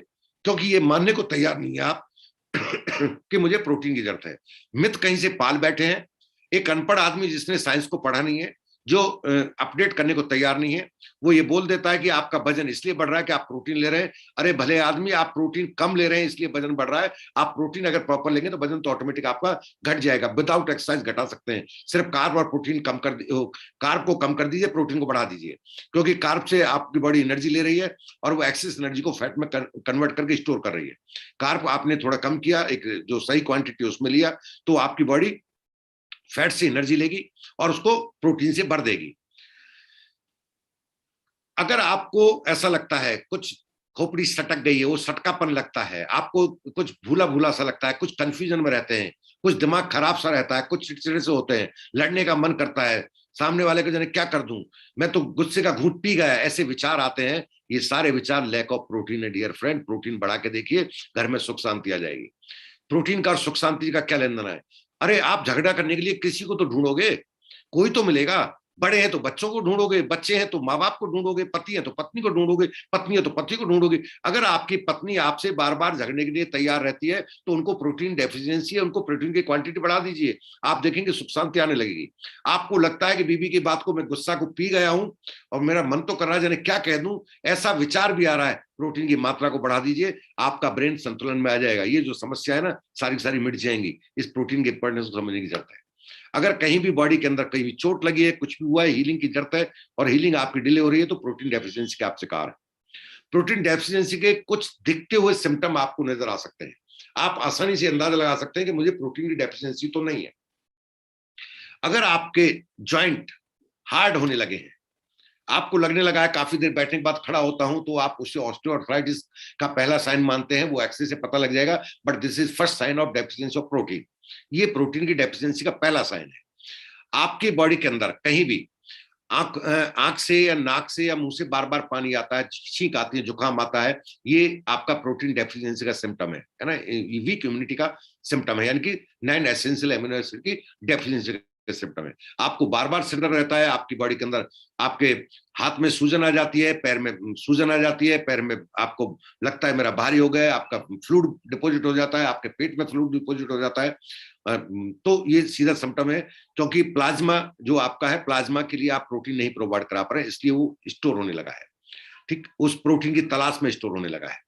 क्योंकि ये मानने को तैयार नहीं है आप कि मुझे प्रोटीन की जरूरत है। मिथ कहीं से पाल बैठे हैं, एक अनपढ़ आदमी जिसने साइंस को पढ़ा नहीं है, जो अपडेट करने को तैयार नहीं है, वो ये बोल देता है कि आपका वजन इसलिए बढ़ रहा है कि आप प्रोटीन ले रहे हैं। अरे भले आदमी, आप प्रोटीन कम ले रहे हैं इसलिए वजन बढ़ रहा है। आप प्रोटीन अगर प्रॉपर लेंगे तो वजन तो ऑटोमेटिक आपका घट जाएगा। विदाउट एक्सरसाइज घटा सकते हैं। सिर्फ कार्ब और प्रोटीन कम कर, कार्ब को कम कर दीजिए, प्रोटीन को बढ़ा दीजिए, क्योंकि कार्ब से आपकी बॉडी एनर्जी ले रही है और वो एक्सेस एनर्जी को फैट में कन्वर्ट करके स्टोर कर रही है। कार्ब आपने थोड़ा कम किया, एक जो सही क्वांटिटी उसमें लिया, तो आपकी बॉडी फैट से एनर्जी लेगी और उसको प्रोटीन से भर देगी। अगर आपको ऐसा लगता है कुछ खोपड़ी सटक गई है, वो सटकापन लगता है, आपको कुछ भूला भूला सा लगता है, कुछ कंफ्यूजन में रहते हैं, कुछ दिमाग खराब सा रहता है, कुछ चिड़चिड़े से होते हैं, लड़ने का मन करता है, सामने वाले को जाने क्या कर दूं, मैं तो गुस्से का घूंट पी गया, ऐसे विचार आते हैं, ये सारे विचार लैक ऑफ प्रोटीन है डियर फ्रेंड। प्रोटीन बढ़ा के देखिए, घर में सुख शांति आ जाएगी। प्रोटीन का और सुख शांति का क्या लेन देन है? अरे आप झगड़ा करने के लिए किसी को तो ढूंढोगे, कोई तो मिलेगा। बड़े हैं तो बच्चों को ढूंढोगे, बच्चे हैं तो माँ बाप को ढूंढोगे, पति है तो पत्नी को ढूंढोगे, पत्नी है तो पति को ढूंढोगे। अगर आपकी पत्नी आपसे बार बार झगड़ने के लिए तैयार रहती है तो उनको प्रोटीन डेफिशिएंसी है, उनको प्रोटीन की क्वांटिटी बढ़ा दीजिए, आप देखेंगे सुख शांति आने लगेगी। आपको लगता है कि बीबी की बात को मैं गुस्सा को पी गया हूं और मेरा मन तो कर रहा है जाने क्या कह दूं, ऐसा विचार भी आ रहा है, प्रोटीन की मात्रा को बढ़ा दीजिए, आपका ब्रेन संतुलन में आ जाएगा। ये जो समस्या है ना, सारी सारी मिट जाएंगी। इस प्रोटीन के इंपॉर्टेंस को समझने की जरूरत है। अगर कहीं भी बॉडी के अंदर कहीं भी चोट लगी है, कुछ भी हुआ है, हीलिंग की जरूरत है और हीलिंग आपकी डिले हो रही है, तो प्रोटीन डेफिशिएंसी का आप शिकार है। प्रोटीन डेफिशिएंसी के कुछ दिखते हुए सिम्टम आपको नजर आ सकते हैं। आप आसानी से अंदाजा लगा सकते हैं कि मुझे प्रोटीन की डेफिशिएंसी तो नहीं है। अगर आपके जॉइंट हार्ड होने लगे हैं, आपको लगने लगा है काफी देर बैठने के बाद खड़ा होता हूं, तो आप उससे ऑस्टियोआर्थराइटिस का पहला साइन मानते हैं, वो एक्सरे से पता लग जाएगा। But this is first sign of deficiency of protein. ये प्रोटीन की डेफिशिएंसी का पहला साइन है। आपकी बॉडी के अंदर कहीं भी आंख से या नाक से या मुंह से बार बार पानी आता है, छींक आती है, जुकाम आता है, ये आपका प्रोटीन डेफिशिएंसी का सिम्टम है ना, वीक इम्यूनिटी का सिम्टम है, यानी कि 9 एसेंशियल अमीनो एसिड की डेफिशिएंसी सिम्टम है। आपको बार बार सिर रहता है, आपकी बॉडी के अंदर आपके हाथ में सूजन आ जाती है, पैर में सूजन आ जाती है, पैर में आपको लगता है मेरा भारी हो गया, आपका फ्लूइड डिपॉजिट हो जाता है, आपके पेट में फ्लूइड डिपॉजिट हो जाता है। तो ये सीधा सिम्टम है, क्योंकि प्लाज्मा जो आपका है, प्लाज्मा के लिए आप प्रोटीन नहीं प्रोवाइड करा पा रहे, इसलिए वो स्टोर होने लगा है। ठीक, उस प्रोटीन की तलाश में स्टोर होने लगा है।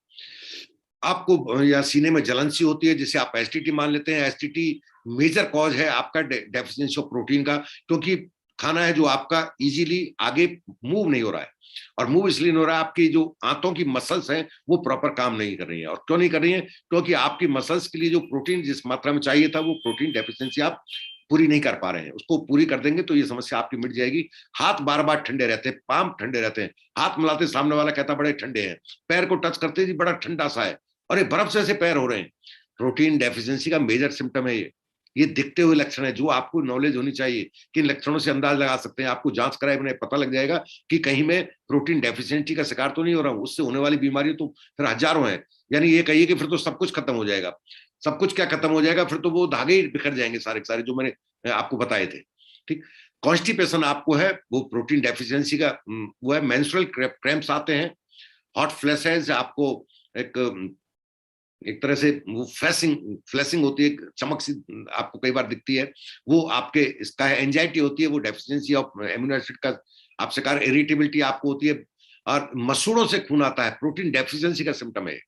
आपको या सीने में जलन सी होती है, जिसे आप एसटीटी मान लेते हैं। एसटीटी मेजर कॉज है आपका डेफिशिएंसी ऑफ प्रोटीन का, क्योंकि खाना है जो आपका इजीली आगे मूव नहीं हो रहा है, और मूव इसलिए नहीं हो रहा है, आपकी जो आंतों की मसल्स हैं वो प्रॉपर काम नहीं कर रही हैं। और क्यों नहीं कर रही हैं? क्योंकि आपकी मसल्स के लिए जो प्रोटीन जिस मात्रा में चाहिए था, वो प्रोटीन डेफिशिएंसी आप पूरी नहीं कर पा रहे हैं। उसको पूरी कर देंगे तो ये समस्या आपकी मिट जाएगी। हाथ बार बार ठंडे रहते हैं, पाम ठंडे रहते हैं, हाथ मिलाते सामने वाला कहता बड़े ठंडे हैं, पैर को टच करते जी बड़ा ठंडा सा है, और ये बर्फ जैसे पैर हो रहे हैं। प्रोटीन डेफिशिएंसी का मेजर सिम्टम है ये दिखते हुए लक्षण है, जो आपको नॉलेज होनी चाहिए कि इन लक्षणों से अंदाज लगा सकते हैं। आपको जांच कराए बिना पता लग जाएगा कि कहीं मैं प्रोटीन डेफिशिएंसी का शिकार तो नहीं हो रहा हूँ। उससे होने वाली बीमारी तो फिर हजारों हैं। यानी ये कहिए कि फिर तो सब कुछ खत्म हो जाएगा। सब कुछ क्या खत्म हो जाएगा? फिर तो वो धागे ही बिखर जाएंगे सारे के सारे जो मैंने आपको बताए थे। ठीक, कॉन्स्टिपेशन आपको है, वो प्रोटीन डेफिशिएंसी का वो है। मेंस्ट्रुअल क्रैम्प्स आते हैं, हॉट फ्लैशेस, आपको एक तरह से वो फ्लैशिंग होती है, चमक सी आपको कई बार दिखती है, वो आपके इसका है। एंजाइटी होती है, वो डेफिशिएंसी ऑफ एमिनो एसिड का आप शिकार। इरिटेबिलिटी आपको होती है, और मसूड़ों से खून आता है, प्रोटीन डेफिशिएंसी का सिम्टम है।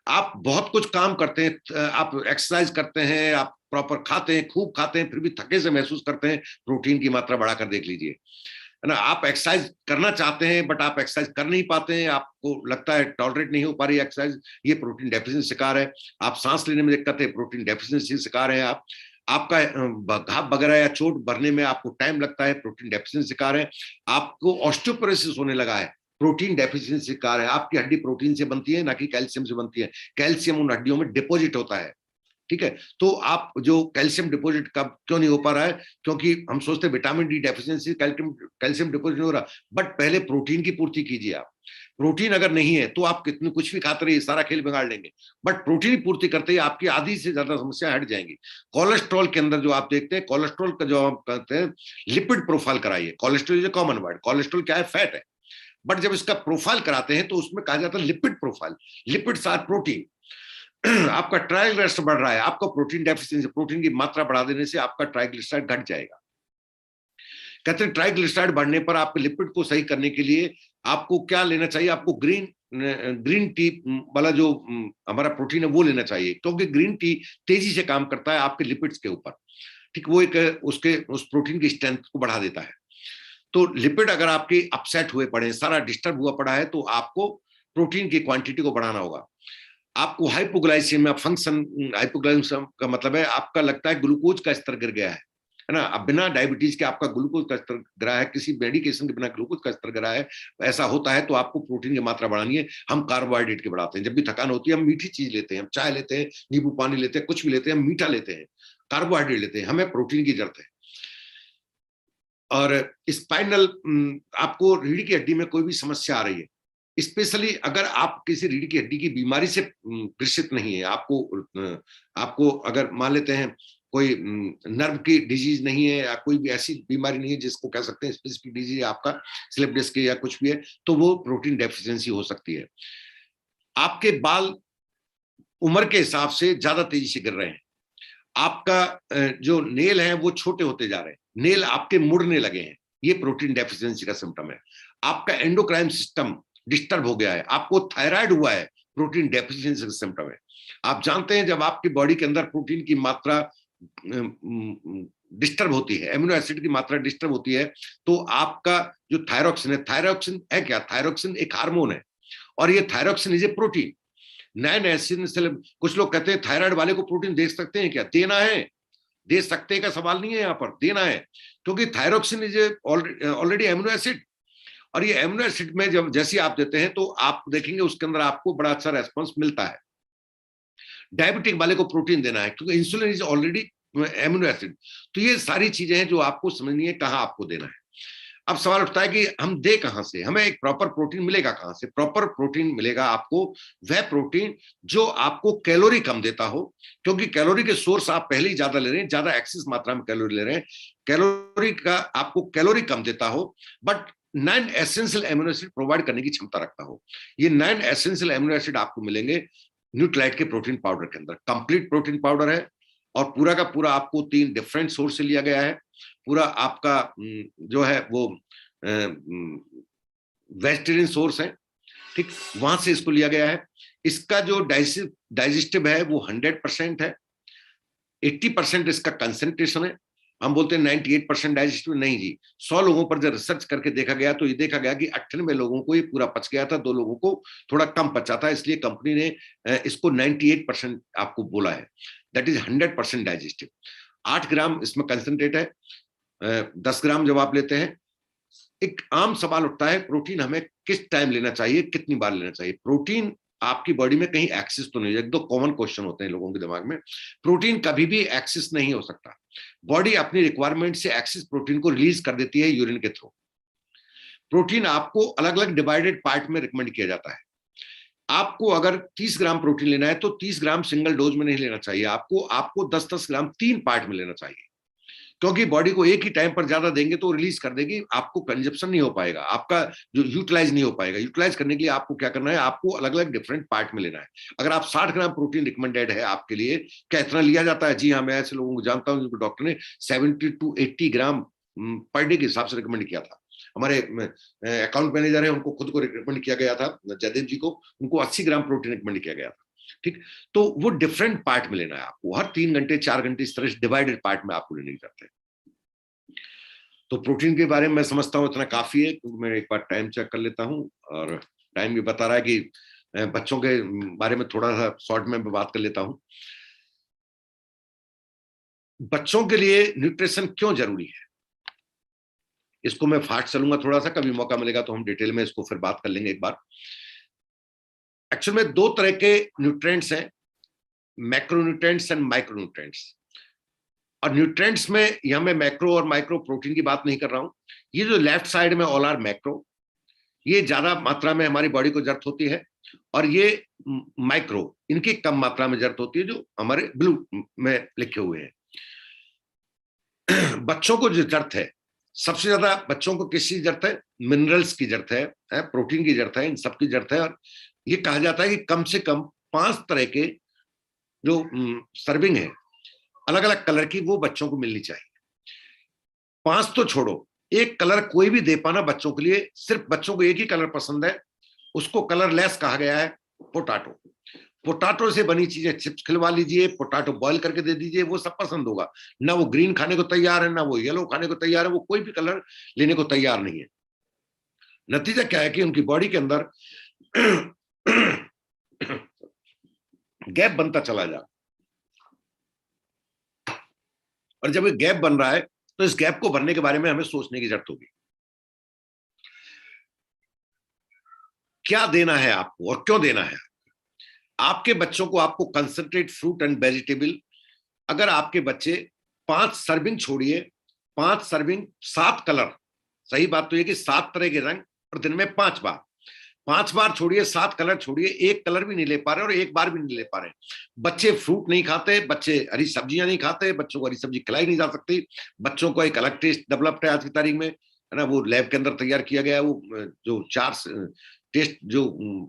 आप बहुत कुछ काम करते हैं, आप एक्सरसाइज करते हैं, आप प्रॉपर खाते हैं, खूब खाते हैं, फिर भी थके से महसूस करते हैं, प्रोटीन की मात्रा बढ़ाकर देख लीजिए, है ना। आप एक्सरसाइज करना चाहते हैं बट आप एक्सरसाइज कर नहीं पाते हैं, आपको लगता है टॉलरेट नहीं हो पा रही एक्सरसाइज, ये प्रोटीन डेफिशिएंसी शिकार है। आप सांस लेने में दिक्कत है, प्रोटीन डेफिशिएंसी शिकार है। आप आपका घाव वगैरह या चोट भरने में आपको टाइम लगता है, प्रोटीन डेफिशिएंसी शिकार है। आपको ऑस्टियोपोरोसिस होने लगा है, प्रोटीन डेफिशिएंसी शिकार है। आपकी हड्डी प्रोटीन से बनती है, ना कि कैल्शियम से बनती है। कैल्शियम उन हड्डियों में डिपॉजिट होता है, ठीक है। तो आप जो कैल्शियम डिपॉजिट कब क्यों नहीं हो पा रहा है? क्योंकि हम सोचते हैं vitamin D deficiency, calcium deposit नहीं हो रहा, बट पहले प्रोटीन की पूर्ति कीजिए आप। प्रोटीन अगर नहीं है तो आप कितने कुछ भी खाते रहिए, सारा खेल बिगाड़ लेंगे, बट प्रोटीन पूर्ति करते ही आपकी आधी से ज्यादा समस्या हट जाएंगी। कोलेस्ट्रॉल के अंदर जो आप देखते हैं, कोलेस्ट्रॉल का जो आप कहते हैं लिपिड प्रोफाइल कराइए। Cholesterol is common word, cholesterol क्या है? फैट है, बट जब इसका प्रोफाइल कराते हैं तो उसमें कहा जाता है lipid profile. Lipids are protein. आपका ट्राइग्लिसराइड बढ़ रहा है, आपका प्रोटीन डेफिशिएंसी, प्रोटीन की मात्रा बढ़ा देने से आपका ट्राइग्लिसराइड घट जाएगा। कहते हैं ट्राइग्लिसराइड बढ़ने पर आपके लिपिड को सही करने के लिए आपको क्या लेना चाहिए, आपको ग्रीन टी वाला जो हमारा प्रोटीन है वो लेना चाहिए, क्योंकि ग्रीन टी तेजी से काम करता है आपके लिपिड्स के ऊपर। ठीक, वो एक उसके उस प्रोटीन की स्ट्रेंथ को बढ़ा देता है। तो लिपिड अगर आपके अपसेट हुए पड़े, सारा डिस्टर्ब हुआ पड़ा है, तो आपको प्रोटीन की क्वांटिटी को बढ़ाना होगा। आपको हाइपोग्लाइसीमिया फंक्शन, हाइपोग्लाइसीमिया का मतलब है आपका लगता है ग्लूकोज का स्तर गिर गया है ना। अब बिना डायबिटीज के आपका ग्लूकोज का स्तर गिरा है, किसी मेडिकेशन के बिना ग्लूकोज का स्तर गिरा है, ऐसा होता है तो आपको प्रोटीन की मात्रा बढ़ानी है। हम कार्बोहाइड्रेट के बढ़ाते हैं, जब भी थकान होती है हम मीठी चीज लेते हैं, हम चाय लेते हैं, नींबू पानी लेते हैं, कुछ भी लेते हैं, हम मीठा लेते हैं, कार्बोहाइड्रेट लेते हैं, हमें प्रोटीन की जरूरत है। और स्पाइनल, आपको रीढ़ की हड्डी में कोई भी समस्या आ रही है, स्पेशली अगर आप किसी रीढ़ की हड्डी की बीमारी से ग्रसित नहीं है, आपको अगर मान लेते हैं कोई नर्व की डिजीज नहीं है या कोई भी ऐसी बीमारी नहीं है जिसको कह सकते हैं स्पेसिफिक डिजीज आपका स्लिप डिस्क या कुछ भी है, तो वो प्रोटीन डेफिशिएंसी हो सकती है। आपके बाल उम्र के हिसाब से ज्यादा तेजी से गिर रहे हैं, आपका जो नेल है वो छोटे होते जा रहे हैं, नेल आपके मुड़ने लगे हैं, ये प्रोटीन डेफिशिएंसी का सिम्टम है। आपका एंडोक्राइन सिस्टम डिस्टर्ब हो गया है, आपको थायराइड हुआ है, प्रोटीन डेफिशिएंसी का सिम्टम है। आप जानते हैं जब आपकी बॉडी के अंदर प्रोटीन की मात्रा डिस्टर्ब होती है, एमिनो एसिड की मात्रा डिस्टर्ब होती है, तो आपका जो थायरोक्सिन है, थायरोक्सिन है क्या, थायरोक्सिन एक हार्मोन है, और ये thyroxine is a protein. 9 acid, कुछ लोग कहते हैं थायराइड वाले को प्रोटीन दे सकते हैं क्या, देना है, दे सकते का सवाल नहीं है, यहाँ पर देना है, क्योंकि thyroxine is already amino acid, और ये एमिनो एसिड में जब जैसे आप देते हैं तो आप देखेंगे उसके अंदर आपको बड़ा अच्छा रेस्पॉन्स मिलता है। डायबिटिक वाले को प्रोटीन देना है क्योंकि insulin is already amino acid. तो ये सारी चीजें हैं जो आपको समझनी है कहाँ आपको देना है। अब सवाल उठता है कि हम दे कहां से, हमें एक प्रॉपर प्रोटीन मिलेगा कहां से। प्रॉपर प्रोटीन मिलेगा आपको वह प्रोटीन जो आपको कैलोरी कम देता हो, क्योंकि कैलोरी के सोर्स आप पहले ही ज्यादा ले रहे हैं, ज्यादा एक्सेस मात्रा में कैलोरी ले रहे हैं, कैलोरी का आपको कैलोरी कम देता हो, but 9 essential amino acid provide करने की क्षमता रखता हो। ये 9 एसेंशियल एमिनो एसिड आपको मिलेंगे न्यूट्रालाइट के प्रोटीन पाउडर के अंदर। कंप्लीट प्रोटीन पाउडर है और पूरा का पूरा आपको 3 डिफरेंट सोर्स से लिया गया है। पूरा आपका जो है वो वेजिटेरियन सोर्स है, ठीक, वहां से इसको लिया गया है। इसका जो डाइजेस्टिव है वो 100% है, 80% इसका कंसेंट्रेशन है। हम बोलते हैं 98% डाइजेस्टिव, नहीं जी, 100 लोगों पर जब रिसर्च करके देखा गया तो ये देखा गया कि 98 लोगों को ये पूरा पच गया था, 2 लोगों को थोड़ा कम पचा था, इसलिए कंपनी ने इसको 98% आपको बोला है, दैट इज 100% डाइजेस्टिव। 8 ग्राम इसमें कंसेंट्रेट है, 10 ग्राम जब आप लेते हैं। एक आम सवाल उठता है प्रोटीन हमें किस टाइम लेना चाहिए, कितनी बार लेना चाहिए। प्रोटीन आपकी बॉडी में कहीं एक्सेस तो नहीं है, 2 कॉमन क्वेश्चन होते हैं लोगों के दिमाग में। प्रोटीन कभी भी एक्सेस नहीं हो सकता, बॉडी अपनी रिक्वायरमेंट से एक्सेस प्रोटीन को रिलीज कर देती है यूरिन के थ्रू। प्रोटीन आपको अलग अलग डिवाइडेड पार्ट में रिकमेंड किया जाता है। आपको अगर 30 ग्राम प्रोटीन लेना है तो 30 ग्राम सिंगल डोज में नहीं लेना चाहिए, आपको 10-10 ग्राम 3 पार्ट में लेना चाहिए, क्योंकि बॉडी को एक ही टाइम पर ज्यादा देंगे तो रिलीज कर देगी, आपको कंजप्शन नहीं हो पाएगा, आपका जो यूटिलाइज नहीं हो पाएगा। यूटिलाइज करने के लिए आपको क्या करना है, आपको अलग अलग डिफरेंट पार्ट में लेना है। अगर आप 60 ग्राम प्रोटीन रिकमेंडेड है आपके लिए, क्या इतना लिया जाता है? जी हाँ, मैं ऐसे लोगों को जानता हूँ जिनको डॉक्टर ने 70 to 80 ग्राम पर डे के हिसाब से रिकमेंड किया था। हमारे अकाउंट मैनेजर है, उनको खुद को रिकमेंड किया गया था, जयदेव जी को, उनको 80 ग्राम प्रोटीन रिकमेंड किया गया था। ठीक, तो वो डिफरेंट पार्ट में लेना है आपको, हर 3 घंटे 4 घंटे इस तरह डिवाइडेड पार्ट में आपको लेने की जरूरत है। तो प्रोटीन के बारे में मैं समझता हूँ इतना काफी है, क्योंकि मैं एक बार टाइम चेक कर लेता हूँ और टाइम भी बता रहा है कि बच्चों के बारे में थोड़ा सा शॉर्ट में बात कर लेता हूँ। बच्चों के लिए न्यूट्रिशन क्यों जरूरी है, इसको मैं फास्ट चलूंगा थोड़ा सा, कभी मौका मिलेगा तो हम डिटेल में इसको फिर बात कर लेंगे एक बार। एक्चुअल में 2 तरह के न्यूट्रिएंट्स हैं, मैक्रोन्यूट्रिएंट्स एंड माइक्रोन्यूट्रिएंट्स। और न्यूट्रिएंट्स में यहां मैं मैक्रो और माइक्रो प्रोटीन की बात नहीं कर रहा हूं। ये जो लेफ्ट साइड में ऑल आर मैक्रो, ये ज्यादा मात्रा में हमारी बॉडी को जरूरत होती है, और ये माइक्रो, इनकी कम मात्रा में जरूरत होती है, जो हमारे ब्लू में लिखे हुए हैं। बच्चों को जो जरूरत है, सबसे ज्यादा बच्चों को किस चीज जरूरत है? मिनरल्स की जरूरत है, प्रोटीन की जरूरत है, इन सब की जरूरत है। और ये कहा जाता है कि कम से कम 5 तरह के जो सर्विंग है अलग अलग कलर की, वो बच्चों को मिलनी चाहिए। 5 तो छोड़ो, एक कलर कोई भी दे पाना बच्चों के लिए, सिर्फ बच्चों को एक ही कलर पसंद है, उसको कलरलेस कहा गया है, पोटैटो। पोटैटो से बनी चीजें चिप्स खिलवा लीजिए, पोटैटो बॉईल करके दे दीजिए, वो सब पसंद होगा। ना वो ग्रीन खाने को तैयार है, ना वो येलो खाने को तैयार है, वो कोई भी कलर लेने को तैयार नहीं है। नतीजा क्या है कि उनकी बॉडी के अंदर गैप बनता चला जा, और जब ये गैप बन रहा है तो इस गैप को भरने के बारे में हमें सोचने की जरूरत होगी। क्या देना है आपको और क्यों देना है? आपके बच्चों को आपको कंसंट्रेट फ्रूट एंड वेजिटेबल, अगर आपके बच्चे 5 सर्विंग छोड़िए, 5 सर्विंग 7 कलर, सही बात तो ये कि 7 तरह के रंग और दिन में 5 बार, 5 बार छोड़िए, 7 कलर छोड़िए, एक कलर भी नहीं ले पा रहे और एक बार भी नहीं ले पा रहे। बच्चे फ्रूट नहीं खाते, बच्चे हरी सब्जियां नहीं खाते, बच्चों को हरी सब्जी खिलाई नहीं जा सकती, बच्चों को एक अलग टेस्ट डेवलप्ड है आज की तारीख में, है ना, वो लैब के अंदर तैयार किया गया है। वो जो 4 टेस्ट जो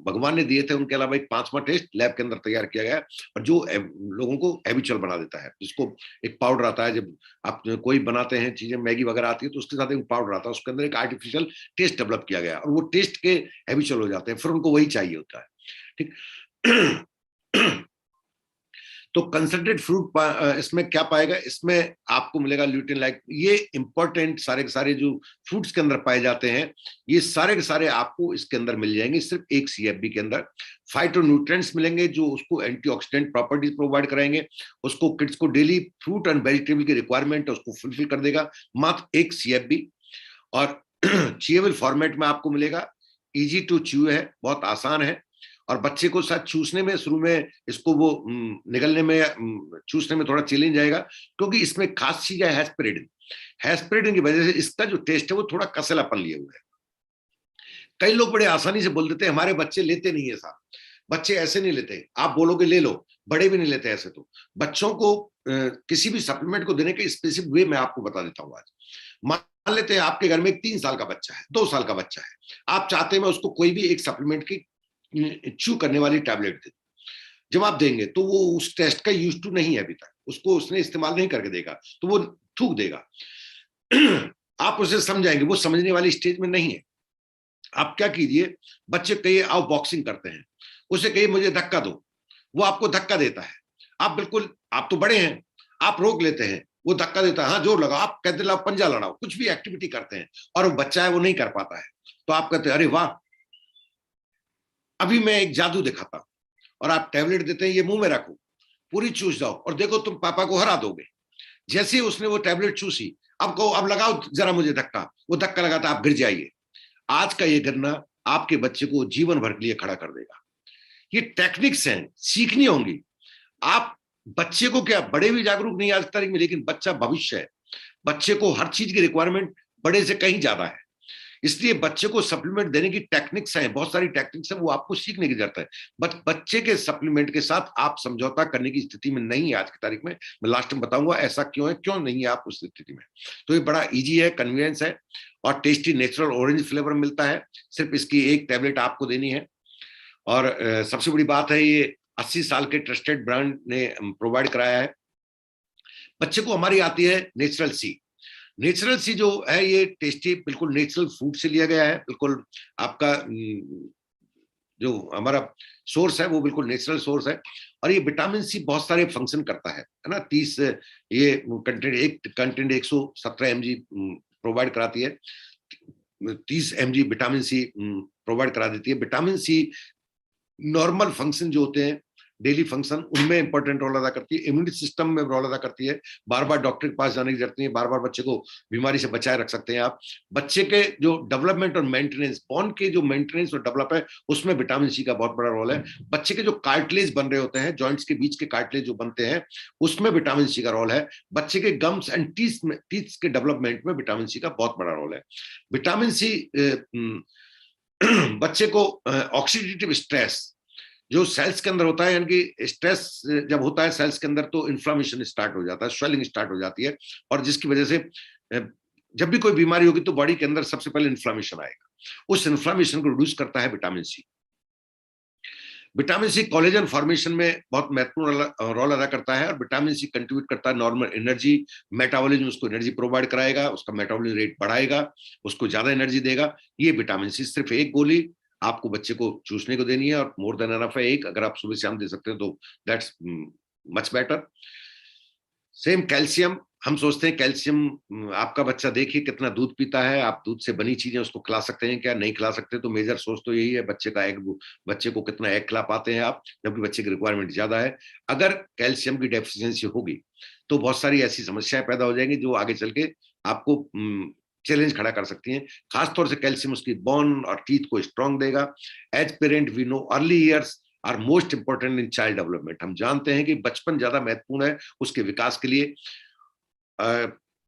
भगवान ने दिए थे, उनके अलावा एक 5वां टेस्ट लैब के अंदर तैयार किया गया है, और जो लोगों को हैबिचुअल बना देता है। जिसको एक पाउडर आता है, जब आप कोई बनाते हैं चीजें, मैगी वगैरह आती है, तो उसके साथ एक पाउडर आता है, उसके अंदर एक आर्टिफिशियल टेस्ट डेवलप किया गया है, और वो टेस्ट के हैबिचुअल हो जाते हैं, फिर उनको वही चाहिए होता है। ठीक। तो कंसंट्रेट फ्रूट इसमें क्या पाएगा? इसमें आपको मिलेगा ल्यूटिन लाइक, ये इंपॉर्टेंट सारे के सारे जो फ्रूट्स के अंदर पाए जाते हैं, ये सारे के सारे आपको इसके अंदर मिल जाएंगे, सिर्फ एक CFB के अंदर। फाइटोन्यूट्रिएंट्स मिलेंगे जो उसको एंटीऑक्सीडेंट प्रॉपर्टीज प्रोवाइड कराएंगे, उसको किड्स को डेली फ्रूट एंड वेजिटेबल की रिक्वायरमेंट है उसको फुलफिल कर देगा, मात्र एक CFB। और च्यूएबल फॉर्मेट में आपको मिलेगा, इजी टू च्यू है, बहुत आसान है, और बच्चे को साथ चूसने में, शुरू में इसको वो निगलने में, चूसने में थोड़ा चैलेंज आएगा, क्योंकि इसमें खास चीज है हेस्पेरिडिन। हेस्पेरिडिन की वजह से इसका जो टेस्ट है वो थोड़ा कसलापन लिए हुए है। कई लोग बड़े आसानी से बोल देते हैं हमारे बच्चे लेते नहीं है साहब, बच्चे ऐसे नहीं लेते, आप बोलोगे ले लो, बड़े भी नहीं लेते ऐसे। तो बच्चों को किसी भी सप्लीमेंट को देने के स्पेसिफिक वे मैं आपको बता देता हूँ आज। मान लेते हैं आपके घर में एक 3 साल का बच्चा है, 2 साल का बच्चा है, आप चाहते हैं मैं उसको कोई भी एक सप्लीमेंट की च्यू करने वाली टैबलेट दे, जब आप देंगे तो वो उस टेस्ट का यूज टू नहीं है अभी तक, उसको उसने इस्तेमाल नहीं करके देगा, तो वो थूक देगा। आप उसे समझाएंगे, वो समझने वाली स्टेज में नहीं है। आप क्या कीजिए, बच्चे कहिए आओ बॉक्सिंग करते हैं, उसे कहिए मुझे धक्का दो, वो आपको धक्का देता है, आप बिल्कुल, आप तो बड़े हैं, आप रोक लेते हैं, वो धक्का देता है, हाँ जोर लगाओ, आप कहते लाओ पंजा लड़ाओ, कुछ भी एक्टिविटी करते हैं, और वो बच्चा है वो नहीं कर पाता है, तो आप कहते हैं अरे वाह, अभी मैं एक जादू दिखाता हूं, और आप टैबलेट देते हैं, ये मुंह में रखो, पूरी चूस जाओ और देखो तुम पापा को हरा दोगे। जैसे ही उसने वो टैबलेट चूसी, अब कहो अब लगाओ जरा मुझे धक्का, वो धक्का लगाता, आप गिर जाइए। आज का ये गिरना आपके बच्चे को जीवन भर के लिए खड़ा कर देगा। ये टेक्निक्स हैं, सीखनी होंगी। आप बच्चे को, क्या बड़े भी जागरूक नहीं आज तारीख में, लेकिन बच्चा भविष्य है, बच्चे को हर चीज की रिक्वायरमेंट बड़े से कहीं ज्यादा है, इसलिए बच्चे को सप्लीमेंट देने की टेक्निक्स हैं, बहुत सारी टेक्निक्स हैं, वो आपको सीखने की जरूरत है। बच्चे के सप्लीमेंट के साथ आप समझौता करने की स्थिति में नहीं है आज की तारीख में। मैं लास्ट में बताऊंगा ऐसा क्यों है, क्यों नहीं है आप उस स्थिति में। तो ये बड़ा इजी है, कन्वीनियंस है, और टेस्टी नेचुरल ऑरेंज फ्लेवर मिलता है, सिर्फ इसकी एक टैबलेट आपको देनी है। और सबसे बड़ी बात है, ये 80 साल के ट्रस्टेड ब्रांड ने प्रोवाइड कराया है। बच्चे को हमारी आती है नेचुरल सी। नेचुरल सी जो है, ये टेस्टी बिल्कुल नेचुरल फूड से लिया गया है, बिल्कुल आपका जो हमारा सोर्स है वो बिल्कुल नेचुरल सोर्स है, और ये विटामिन सी बहुत सारे फंक्शन करता है ना। 30 ये कंटेंट 117 mg प्रोवाइड कराती है, 30 mg विटामिन सी प्रोवाइड करा देती है। विटामिन सी नॉर्मल फंक्शन जो होते हैं, डेली फंक्शन, उनमें इंपॉर्टेंट रोल अदा करती है, इम्यूनिटी सिस्टम में रोल अदा करती है। बार बार डॉक्टर के पास जाने की जरूरत नहीं है, बार बार बच्चे को बीमारी से बचाए रख सकते हैं आप। बच्चे के जो डेवलपमेंट और मेंटेनेंस, बॉन के जो मेंटेनेंस और डेवलप है, उसमें विटामिन सी का बहुत बड़ा रोल है। बच्चे के जो कार्टिलेज बन रहे होते हैं, जॉइंट्स के बीच के कार्टिलेज जो बनते हैं, उसमें विटामिन सी का रोल है। बच्चे के गम्स एंड टीथ के डेवलपमेंट में विटामिन सी का बहुत बड़ा रोल है। विटामिन सी बच्चे को ऑक्सीडेटिव स्ट्रेस जो सेल्स के अंदर होता है, यानी कि स्ट्रेस जब होता है सेल्स के अंदर, तो इन्फ्लामेशन स्टार्ट हो जाता है, स्वेलिंग स्टार्ट हो जाती है, और जिसकी वजह से जब भी कोई बीमारी होगी तो बॉडी के अंदर सबसे पहले इन्फ्लामेशन आएगा। उस इन्फ्लामेशन को रिड्यूस करता है vitamin C. Vitamin C collagen formation में बहुत महत्वपूर्ण रोल अदा करता है, और विटामिन सी कंट्रीब्यूट करता है नॉर्मल एनर्जी मेटाबॉलिज्म, उसको एनर्जी प्रोवाइड कराएगा, उसका मेटाबॉलिज्म रेट बढ़ाएगा, उसको ज्यादा एनर्जी देगा। ये विटामिन सी सिर्फ एक गोली आपको बच्चे को चूसने को देनी है, और मोर देन एनफ है एक, अगर आप सुबह शाम दे सकते हैं तो that's much better. Same calcium, हम सोचते हैं कैल्शियम, आपका बच्चा देखिए कितना दूध पीता है, आप दूध से बनी चीजें उसको खिला सकते हैं क्या, नहीं खिला सकते, तो मेजर सोच तो यही है बच्चे का एग, बच्चे को कितना एग खिला पाते हैं आप, जबकि बच्चे की रिक्वायरमेंट ज्यादा है। अगर कैल्शियम की डेफिशिएंसी होगी तो बहुत सारी ऐसी समस्याएं पैदा हो जाएंगी जो आगे चल के आपको चैलेंज खड़ा कर सकती हैं। खासतौर से कैल्शियम उसकी बोन और टीथ को स्ट्रांग देगा। As parent we know early years are most important in child development. हम जानते हैं कि बचपन ज्यादा महत्वपूर्ण है उसके विकास के लिए।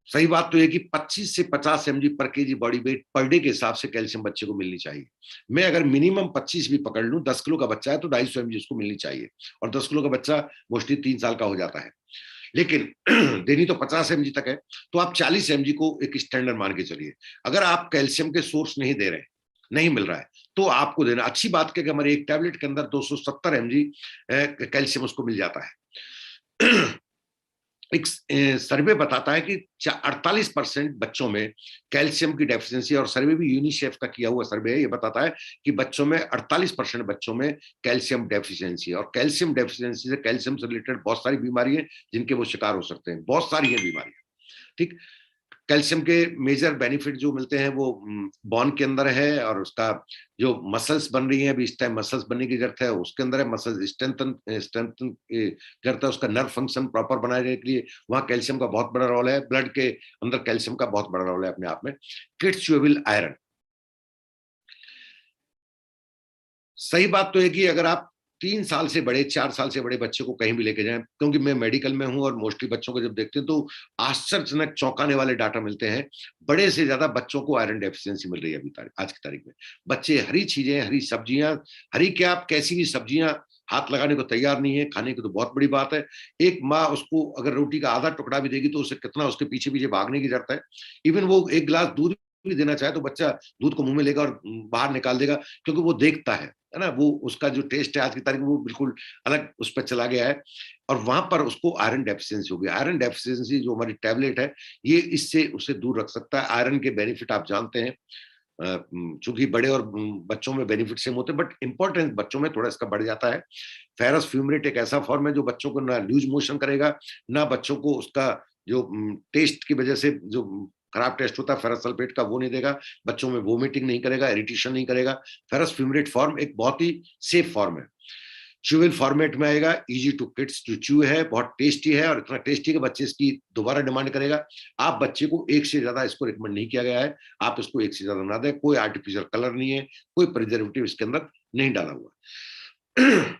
सही बात तो है कि 25 से 50 mg पर KG body weight per day के हिसाब से कैल्शियम बच्चे को मिलनी चाहिए। मैं अगर मिनिमम 25 भी पकड़ लूं, 10 किलो का बच्चा है तो 250 mg उसको मिलनी चाहिए, और 10 किलो का बच्चा मोस्टली 3 साल का हो जाता है, लेकिन देनी तो 50 mg तक है, तो आप 40 mg को एक स्टैंडर्ड मान के चलिए। अगर आप कैल्शियम के सोर्स नहीं दे रहे, नहीं मिल रहा है, तो आपको देना अच्छी बात कि हमारे एक टैबलेट के अंदर 270 mg कैल्शियम उसको मिल जाता है। एक सर्वे बताता है कि 48% बच्चों में कैल्शियम की डेफिशिएंसी, और सर्वे भी यूनिसेफ का किया हुआ सर्वे है, ये बताता है कि बच्चों में 48% बच्चों में कैल्शियम डेफिशिएंसी, और कैल्शियम डेफिशिएंसी से कैल्शियम से रिलेटेड बहुत सारी बीमारियां जिनके वो शिकार हो सकते हैं, बहुत सारी हैं बीमारियां। ठीक, कैल्शियम के मेजर बेनिफिट जो मिलते हैं वो बोन के अंदर है, और उसका जो मसल्स बन रही हैं अभी इस टाइम, मसल्स बनने की जरूरत है, उसके अंदर है। मसल्स स्ट्रेंथन जरूरत है, उसका नर्व फंक्शन प्रॉपर बनाने के लिए वहां कैल्शियम का बहुत बड़ा रोल है। ब्लड के अंदर कैल्शियम का बहुत बड़ा रोल है अपने आप में। किड्स च्यूएबल आयरन, सही बात तो है कि अगर आप 3 साल से बड़े, 4 साल से बड़े बच्चे को कहीं भी लेके जाएं, क्योंकि मैं मेडिकल में हूं और मोस्टली बच्चों को जब देखते हैं तो आश्चर्यजनक चौंकाने वाले डाटा मिलते हैं। बड़े से ज्यादा बच्चों को आयरन डेफिशिएंसी मिल रही है अभी आज की तारीख में। बच्चे हरी चीजें, हरी सब्जियां, हरी क्या आप कैसी भी सब्जियां हाथ लगाने को तैयार नहीं है, खाने की तो बहुत बड़ी बात है। एक माँ उसको अगर रोटी का आधा टुकड़ा भी देगी तो उसे कितना उसके पीछे पीछे भागने की जरूरत है। इवन वो एक गिलास दूध भी देना चाहे तो बच्चा दूध को मुंह में लेगा और बाहर निकाल देगा, क्योंकि वो देखता है ना, वो उसका जो टेस्ट है आज की तारीख में वो बिल्कुल अलग उस पर चला गया है, और वहां पर उसको आयरन डेफिशिएंसी हो गई। आयरन डेफिशिएंसी जो हमारी टैबलेट है ये इससे उसे दूर रख सकता है। आयरन के बेनिफिट आप जानते हैं, चूंकि बड़े और बच्चों में बेनिफिट सेम होते हैं, बट इंपॉर्टेंस बच्चों में थोड़ा इसका बढ़ जाता है। फेरस फ्यूमरेट एक ऐसा फॉर्म है जो बच्चों को ना लूज मोशन करेगा, ना बच्चों को उसका जो टेस्ट की वजह से जो खराब टेस्ट होता है फेरस सल्फेट का वो नहीं देगा, बच्चों में वोमिटिंग नहीं करेगा, इरिटेशन नहीं करेगा। फेरस फ्यूमरेट फॉर्म एक बहुत ही सेफ फॉर्म है। च्यूएबल फॉर्मेट में आएगा, इजी टू किड्स, जो च्यू है बहुत टेस्टी है, और इतना टेस्टी कि बच्चे इसकी दोबारा डिमांड करेगा। आप बच्चे को एक से ज्यादा इसको रिकमेंड नहीं किया गया है, आप इसको एक से ज्यादा ना दें। कोई आर्टिफिशियल कलर नहीं है, कोई प्रिजर्वेटिव इसके अंदर नहीं डाला हुआ।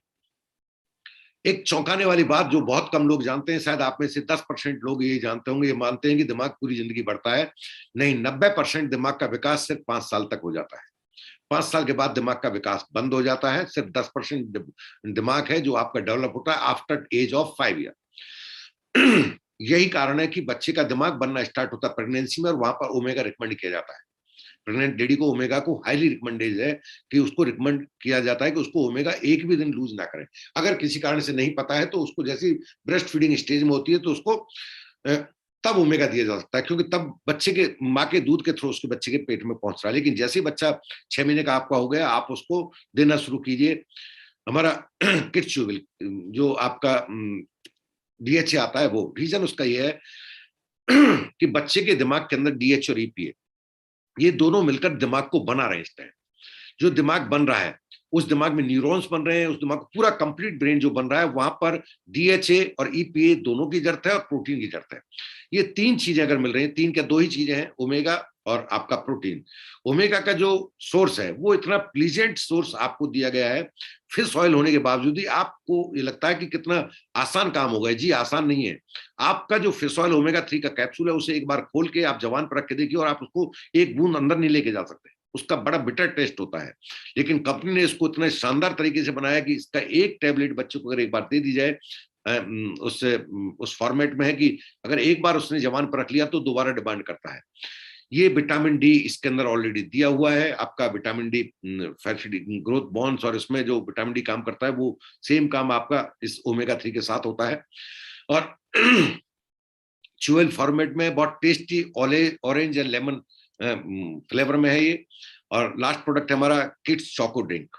एक चौंकाने वाली बात जो बहुत कम लोग जानते हैं, शायद आप में से 10% लोग ये जानते होंगे, ये मानते हैं कि दिमाग पूरी जिंदगी बढ़ता है। नहीं, 90% दिमाग का विकास सिर्फ 5 साल तक हो जाता है। 5 साल के बाद दिमाग का विकास बंद हो जाता है। सिर्फ 10% दिमाग है जो आपका डेवलप होता है आफ्टर एज ऑफ 5 ईयर। यही कारण है कि बच्चे का दिमाग बनना स्टार्ट होता है प्रेगनेंसी में, और वहां पर ओमेगा रिकमेंड किया जाता है। प्रेग्नेंट लेडी को ओमेगा को हाईली रिकमेंडेड है, कि उसको रिकमेंड किया जाता है कि उसको ओमेगा एक भी दिन लूज ना करें। अगर किसी कारण से नहीं पता है तो उसको जैसी ब्रेस्ट फीडिंग स्टेज में होती है तो उसको तब ओमेगा दिया जा सकता है, क्योंकि तब बच्चे के माँ के दूध के थ्रू उसके बच्चे के पेट में पहुंच रहा है। लेकिन जैसे ही बच्चा 6 महीने का आपका हो गया, आप उसको देना शुरू कीजिए हमारा किड्स च्यूएबल, जो आपका डीएचए आता है। वो रीजन उसका ये है कि बच्चे के दिमाग के अंदर डीएचए और ईपीए ये दोनों मिलकर दिमाग को बना रहे हैं। जो दिमाग बन रहा है उस दिमाग में न्यूरॉन्स बन रहे हैं, उस दिमाग को पूरा कंप्लीट ब्रेन जो बन रहा है वहां पर डीएचए और ईपीए दोनों की जरूरत है, और प्रोटीन की जरूरत है। ये 3 चीजें अगर मिल रही हैं, 3 क्या 2 ही चीजें हैं, ओमेगा और आपका प्रोटीन। ओमेगा का जो सोर्स है वो इतना प्लीजेंट सोर्स आपको दिया गया है, फिश ऑयल होने के बावजूद ही आपको ये लगता है कि कितना आसान काम हो गया। जी आसान नहीं है। आपका जो फिश ऑयल ओमेगा 3 का कैप्सूल है उसे एक बार खोल के आप जवान पर रख के देखिए, और आप उसको एक बूंद अंदर नहीं लेके जा सकते, उसका बड़ा बिटर टेस्ट होता है। लेकिन कंपनी ने इसको इतने शानदार तरीके से बनाया कि इसका एक टैबलेट बच्चे को अगर एक बार दे दी जाए, उस फॉर्मेट में है कि अगर एक बार उसने जवान पर रख लिया तो दोबारा डिमांड करता है। ये विटामिन डी इसके अंदर ऑलरेडी दिया हुआ है। आपका vitamin D fatty growth bonds और इसमें जो विटामिन डी काम करता है वो सेम काम आपका इस ओमेगा 3 के साथ होता है। और च्यूअल फॉर्मेट में बहुत tasty orange and lemon flavour में है ये। और लास्ट प्रोडक्ट है हमारा किड्स चोको ड्रिंक,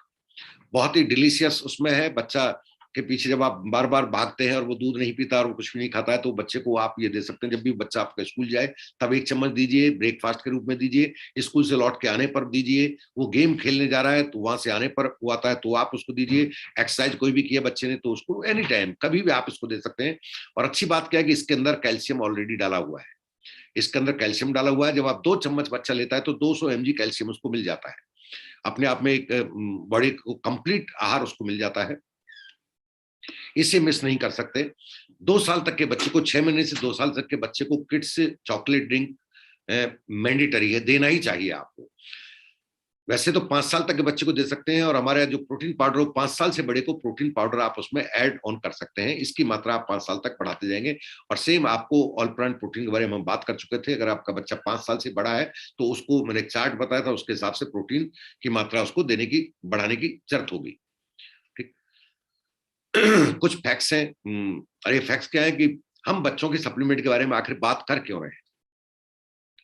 बहुत ही डिलीशियस उसमें है। बच्चा के पीछे जब आप बार बार भागते हैं और वो दूध नहीं पीता और वो कुछ भी नहीं खाता है, तो बच्चे को आप ये दे सकते हैं। जब भी बच्चा आपका स्कूल जाए तब 1 चम्मच दीजिए, ब्रेकफास्ट के रूप में दीजिए, स्कूल से लौट के आने पर दीजिए, वो गेम खेलने जा रहा है तो वहां से आने पर वो आता है तो आप उसको दीजिए, एक्सरसाइज कोई भी किया बच्चे ने तो उसको एनी टाइम कभी भी आप इसको दे सकते हैं। और अच्छी बात क्या है कि इसके अंदर कैल्शियम ऑलरेडी डाला हुआ है, इसके अंदर कैल्शियम डाला हुआ है। जब आप 2 चम्मच बच्चा लेता है तो 200 mg कैल्शियम उसको मिल जाता है, अपने आप में एक बॉडी को कंप्लीट आहार उसको मिल जाता है, इसे मिस नहीं कर सकते। 2 साल तक के बच्चे को, 6 महीने से 2 साल तक के बच्चे को किड्स चॉकलेट ड्रिंक मैंडेटरी है, देना ही चाहिए आपको। वैसे तो 5 साल तक के बच्चे को दे सकते हैं, और हमारा जो प्रोटीन पाउडर हो 5 साल से बड़े को प्रोटीन पाउडर आप उसमें ऐड ऑन कर सकते हैं, इसकी मात्रा आप 5 साल तक बढ़ाते जाएंगे। और सेम आपको ऑल प्लांट प्रोटीन के बारे में हम बात कर चुके थे, अगर आपका बच्चा 5 साल से बड़ा है तो उसको मैंने एक चार्ट बताया था, उसके हिसाब से प्रोटीन की मात्रा उसको देने की, बढ़ाने की जरूरत होगी। ठीक कुछ फैक्ट्स हैं। अरे फैक्ट्स क्या है कि हम बच्चों के सप्लीमेंट के बारे में आखिर बात कर क्यों रहे हैं?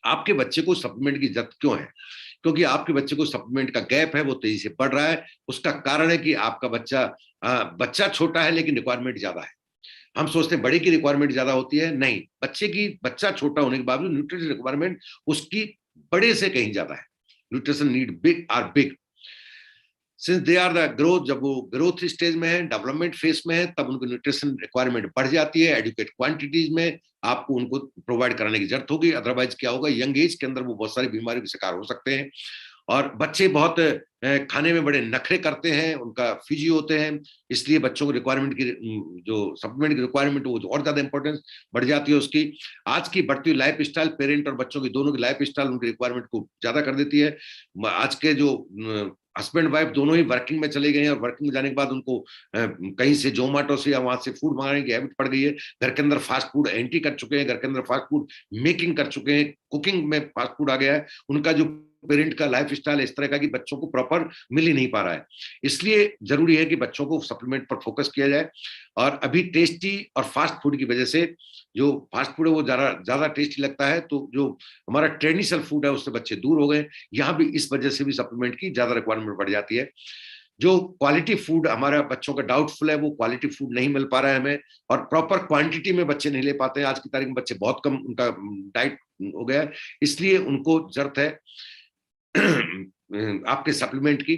आपके बच्चे को सप्लीमेंट की जरूरत क्यों है? क्योंकि आपके बच्चे को सप्लीमेंट का गैप है, वो तेजी से बढ़ रहा है। उसका कारण है कि आपका बच्चा छोटा है लेकिन रिक्वायरमेंट ज्यादा है। हम सोचते हैं बड़े की रिक्वायरमेंट ज्यादा होती है, नहीं, बच्चा छोटा होने के बावजूद न्यूट्रिशन रिक्वायरमेंट उसकी बड़े से कहीं ज्यादा है। Nutrition need big are big since they are the growth. जब वो ग्रोथ स्टेज में है, डेवलपमेंट फेज में है, तब उनको न्यूट्रिशन रिक्वायरमेंट बढ़ जाती है। एडुकेट क्वांटिटीज में आपको उनको प्रोवाइड कराने की जरूरत होगी, अदरवाइज क्या होगा, यंग एज के अंदर वो बहुत सारी बीमारियों के शिकार हो सकते हैं। और बच्चे बहुत खाने में बड़े नखरे करते हैं, उनका फिजी होते हैं, इसलिए बच्चों को रिक्वायरमेंट की, जो सप्लीमेंट की रिक्वायरमेंट वो और ज्यादा इंपॉर्टेंस बढ़ जाती है उसकी। आज की बढ़ती हुई लाइफ स्टाइल, पेरेंट और बच्चों की दोनों की लाइफ स्टाइल उनकी रिक्वायरमेंट को ज्यादा कर देती है। आज के जो हस्बैंड वाइफ दोनों ही वर्किंग में चले गए हैं, और वर्किंग में जाने के बाद उनको कहीं से जोमेटो से या वहां से फूड मंगाने की हैबिट पड़ गई है। घर के अंदर फास्ट फूड एंट्री कर चुके हैं, घर के अंदर फास्ट फूड मेकिंग कर चुके हैं, कुकिंग में फास्ट फूड आ गया है। उनका जो पेरेंट का लाइफ स्टाइल इस तरह का कि बच्चों को प्रॉपर मिल ही नहीं पा रहा है। इसलिए जरूरी है कि बच्चों को सप्लीमेंट पर फोकस किया जाए। और अभी टेस्टी और फास्ट फूड की वजह से, जो फास्ट फूड है वो ज्यादा टेस्टी लगता है, तो जो हमारा ट्रेडिशनल फूड है उससे बच्चे दूर हो गए। यहाँ भी इस वजह से भी सप्लीमेंट की ज्यादा रिक्वायरमेंट बढ़ जाती है। जो क्वालिटी फूड हमारा बच्चों का डाउटफुल है, वो क्वालिटी फूड नहीं मिल पा रहा है हमें, और प्रॉपर क्वांटिटी में बच्चे नहीं ले पाते हैं। आज की तारीख में बच्चे बहुत कम उनका डाइट हो गया है, इसलिए उनको जरूरत है आपके सप्लीमेंट की।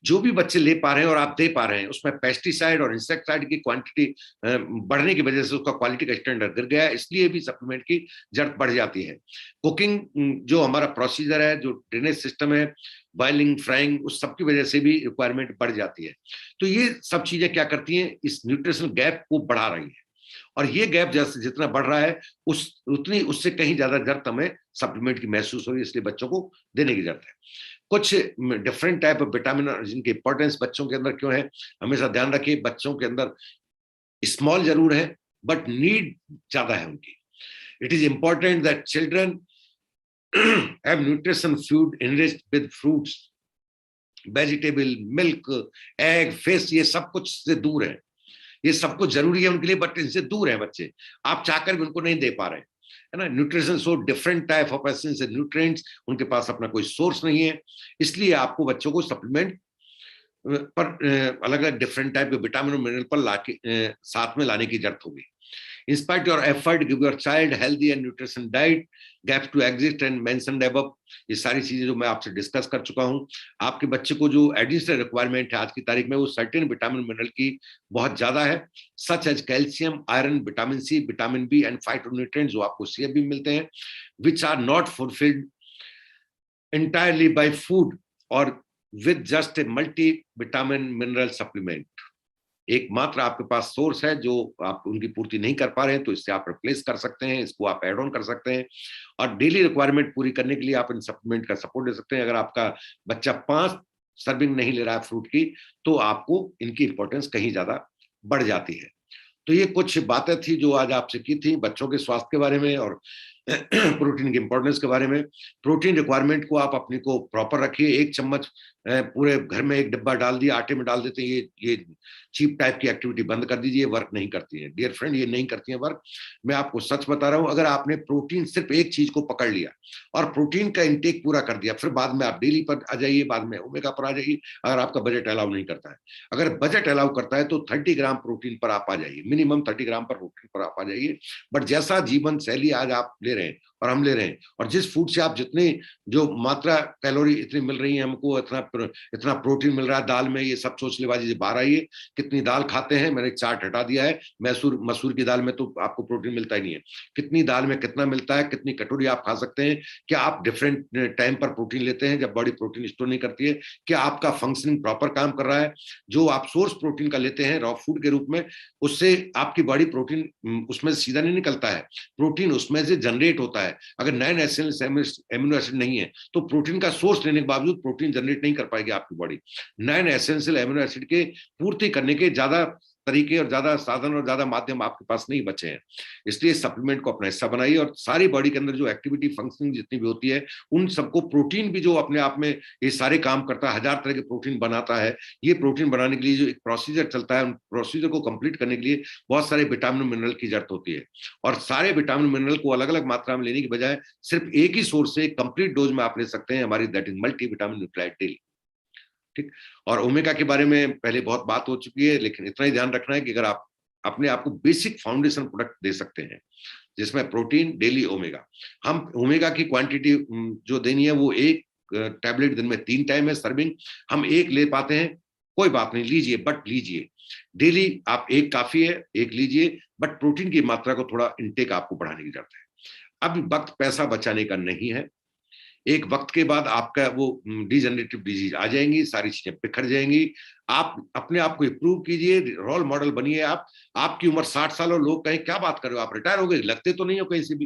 जो भी बच्चे ले पा रहे हैं और आप दे पा रहे हैं, उसमें पेस्टिसाइड और इंसेक्टिसाइड की क्वांटिटी बढ़ने की वजह से उसका क्वालिटी का स्टैंडर्ड गिर गया है, इसलिए भी सप्लीमेंट की जरूरत बढ़ जाती है। कुकिंग जो हमारा प्रोसीजर है, जो ड्रेनेज सिस्टम है, बॉइलिंग, फ्राइंग, उस सब की वजह से भी रिक्वायरमेंट बढ़ जाती है। तो ये सब चीजें क्या करती हैं, इस न्यूट्रिशनल गैप को बढ़ा रही है। और ये गैप जैसे जितना बढ़ रहा है उतनी उससे कहीं ज्यादा जरूरत हमें सप्लीमेंट की महसूस हो रही है, इसलिए बच्चों को देने की जरूरत है। कुछ डिफरेंट टाइप ऑफ विटामिन जिनकी इंपॉर्टेंस बच्चों के अंदर क्यों है, हमेशा ध्यान रखिए। बच्चों के अंदर स्मॉल जरूर है बट नीड ज्यादा है उनकी। It is important that children have nutrition food enriched with fruits, vegetable, milk, egg, fish, ये सब कुछ से दूर है। ये सब कुछ जरूरी है उनके लिए, बट इनसे दूर है बच्चे, आप चाहकर भी उनको नहीं दे पा रहे हैं, है ना। Nutrition source, different type of essence and nutrients, उनके पास अपना कोई सोर्स नहीं है, इसलिए आपको बच्चों को सप्लीमेंट पर अलग अलग डिफरेंट टाइप के विटामिन और मिनरल पर साथ में लाने की जरूरत होगी। Inspect your effort, give your child healthy and nutrition diet, gaps to exist and mentioned above। ये सारी चीजें जो मैं आपसे डिस्कस कर चुका हूं। आपके बच्चे को जो एडिशनल रिक्वायरमेंट है आज की तारीख में, वो सर्टेन विटामिन मिनरल की बहुत ज्यादा है, such as calcium, iron, vitamin C, vitamin B and phytonutrients जो आपको सीएफ भी मिलते हैं, which are not fulfilled entirely by food or with just a multi vitamin mineral supplement। एकमात्र आपके पास सोर्स है जो आप उनकी पूर्ति नहीं कर पा रहे हैं, तो इससे आप रिप्लेस कर सकते हैं, इसको आप एड ऑन कर सकते हैं, और डेली रिक्वायरमेंट पूरी करने के लिए आप इन सप्लीमेंट का सपोर्ट दे सकते हैं। अगर आपका बच्चा 5 सर्विंग नहीं ले रहा है फ्रूट की, तो आपको इनकी इंपॉर्टेंस कहीं ज्यादा बढ़ जाती है। तो ये कुछ बातें थी जो आज आपसे की थी बच्चों के स्वास्थ्य के बारे में, और प्रोटीन की इंपॉर्टेंस के बारे में। प्रोटीन रिक्वायरमेंट को आप अपने को प्रॉपर रखिए। 1 चम्मच पूरे घर में 1 डिब्बा डाल दिया, आटे में डाल देते हैं, ये चीप टाइप की एक्टिविटी बंद कर दीजिए, वर्क नहीं करती है डियर फ्रेंड, ये नहीं करती है वर्क। मैं आपको सच बता रहा हूं, अगर आपने प्रोटीन सिर्फ एक चीज को पकड़ लिया और प्रोटीन का इंटेक पूरा कर दिया, फिर बाद में आप डेली पर आ जाइए, बाद में ओमेगा पर आ जाइए, अगर आपका बजट अलाउ नहीं करता है। अगर बजट अलाउ करता है तो 30 ग्राम प्रोटीन पर आप आ जाइए, मिनिमम 30 ग्राम पर प्रोटीन पर आप आ जाइए। बट जैसा जीवन शैली आज आप ले रहे हैं और हम ले रहे हैं, और जिस फूड से आप जितने जो मात्रा कैलोरी इतनी मिल रही है हमको, इतना प्रोटीन मिल रहा है दाल में, ये सब चोचलेबाजी से बाहर आई है। कितनी दाल खाते हैं, मैंने चार्ट हटा दिया है। मसूर की दाल में तो आपको प्रोटीन मिलता ही नहीं है। कितनी दाल में कितना मिलता है, कितनी कटोरी आप खा सकते हैं, क्या आप डिफरेंट टाइम पर प्रोटीन लेते हैं जब बॉडी प्रोटीन स्टोर नहीं करती है, क्या आपका फंक्शनिंग प्रॉपर काम कर रहा है। जो आप सोर्स प्रोटीन का लेते हैं रॉ फूड के रूप में, उससे आपकी बॉडी प्रोटीन उसमें से सीधा नहीं निकलता है, प्रोटीन उसमें से जनरेट होता है। अगर 9 एसेंशियल एमिनो एसिड नहीं है तो प्रोटीन का सोर्स लेने के बावजूद प्रोटीन जनरेट नहीं कर पाएगी आपकी बॉडी। 9 एसेंशियल एमिनो एसिड के पूर्ति करने के ज्यादा तरीके और ज्यादा साधन और ज्यादा माध्यम आपके पास नहीं बचे हैं। इसलिए सप्लीमेंट को अपना हिस्सा बनाइए, और सारी बॉडी के अंदर जो एक्टिविटी फंक्शनिंग जितनी भी होती है उन सबको, प्रोटीन भी जो अपने आप में ये सारे काम करता है, 1000 तरह के प्रोटीन बनाता है। ये प्रोटीन बनाने के लिए जो एक प्रोसीजर चलता है, उन प्रोसीजर को कंप्लीट करने के लिए बहुत सारे विटामिन मिनरल की जरूरत होती है। और सारे विटामिन मिनरल को अलग अलग मात्रा में लेने की बजाय सिर्फ एक ही सोर्स से कंप्लीट डोज में आप ले सकते हैं, हमारी that is multi vitamin nuclide daily. ठीक। और ओमेगा के बारे में पहले बहुत बात हो चुकी है, लेकिन इतना ही ध्यान रखना है कि अगर आप अपने आप को बेसिक फाउंडेशन प्रोडक्ट दे सकते हैं जिसमें प्रोटीन डेली ओमेगा, हम ओमेगा की क्वांटिटी जो देनी है वो 1 टैबलेट दिन में 3 टाइम है सर्विंग, हम 1 ले पाते हैं, कोई बात नहीं, लीजिए, बट लीजिए डेली। आप 1 काफी है, 1 लीजिए, बट प्रोटीन की मात्रा को थोड़ा इंटेक आपको बढ़ाने की जरूरत है। अब वक्त पैसा बचाने का नहीं है। एक वक्त के बाद आपका वो डिजेनरेटिव डिजीज आ जाएंगी, सारी चीजें बिखर जाएंगी। आप अपने आप को इंप्रूव कीजिए, रोल मॉडल बनिए। आप, आपकी उम्र 60 साल और लोग कहें क्या बात कर रहे हो, आप रिटायर हो गए, लगते तो नहीं हो कहीं से भी।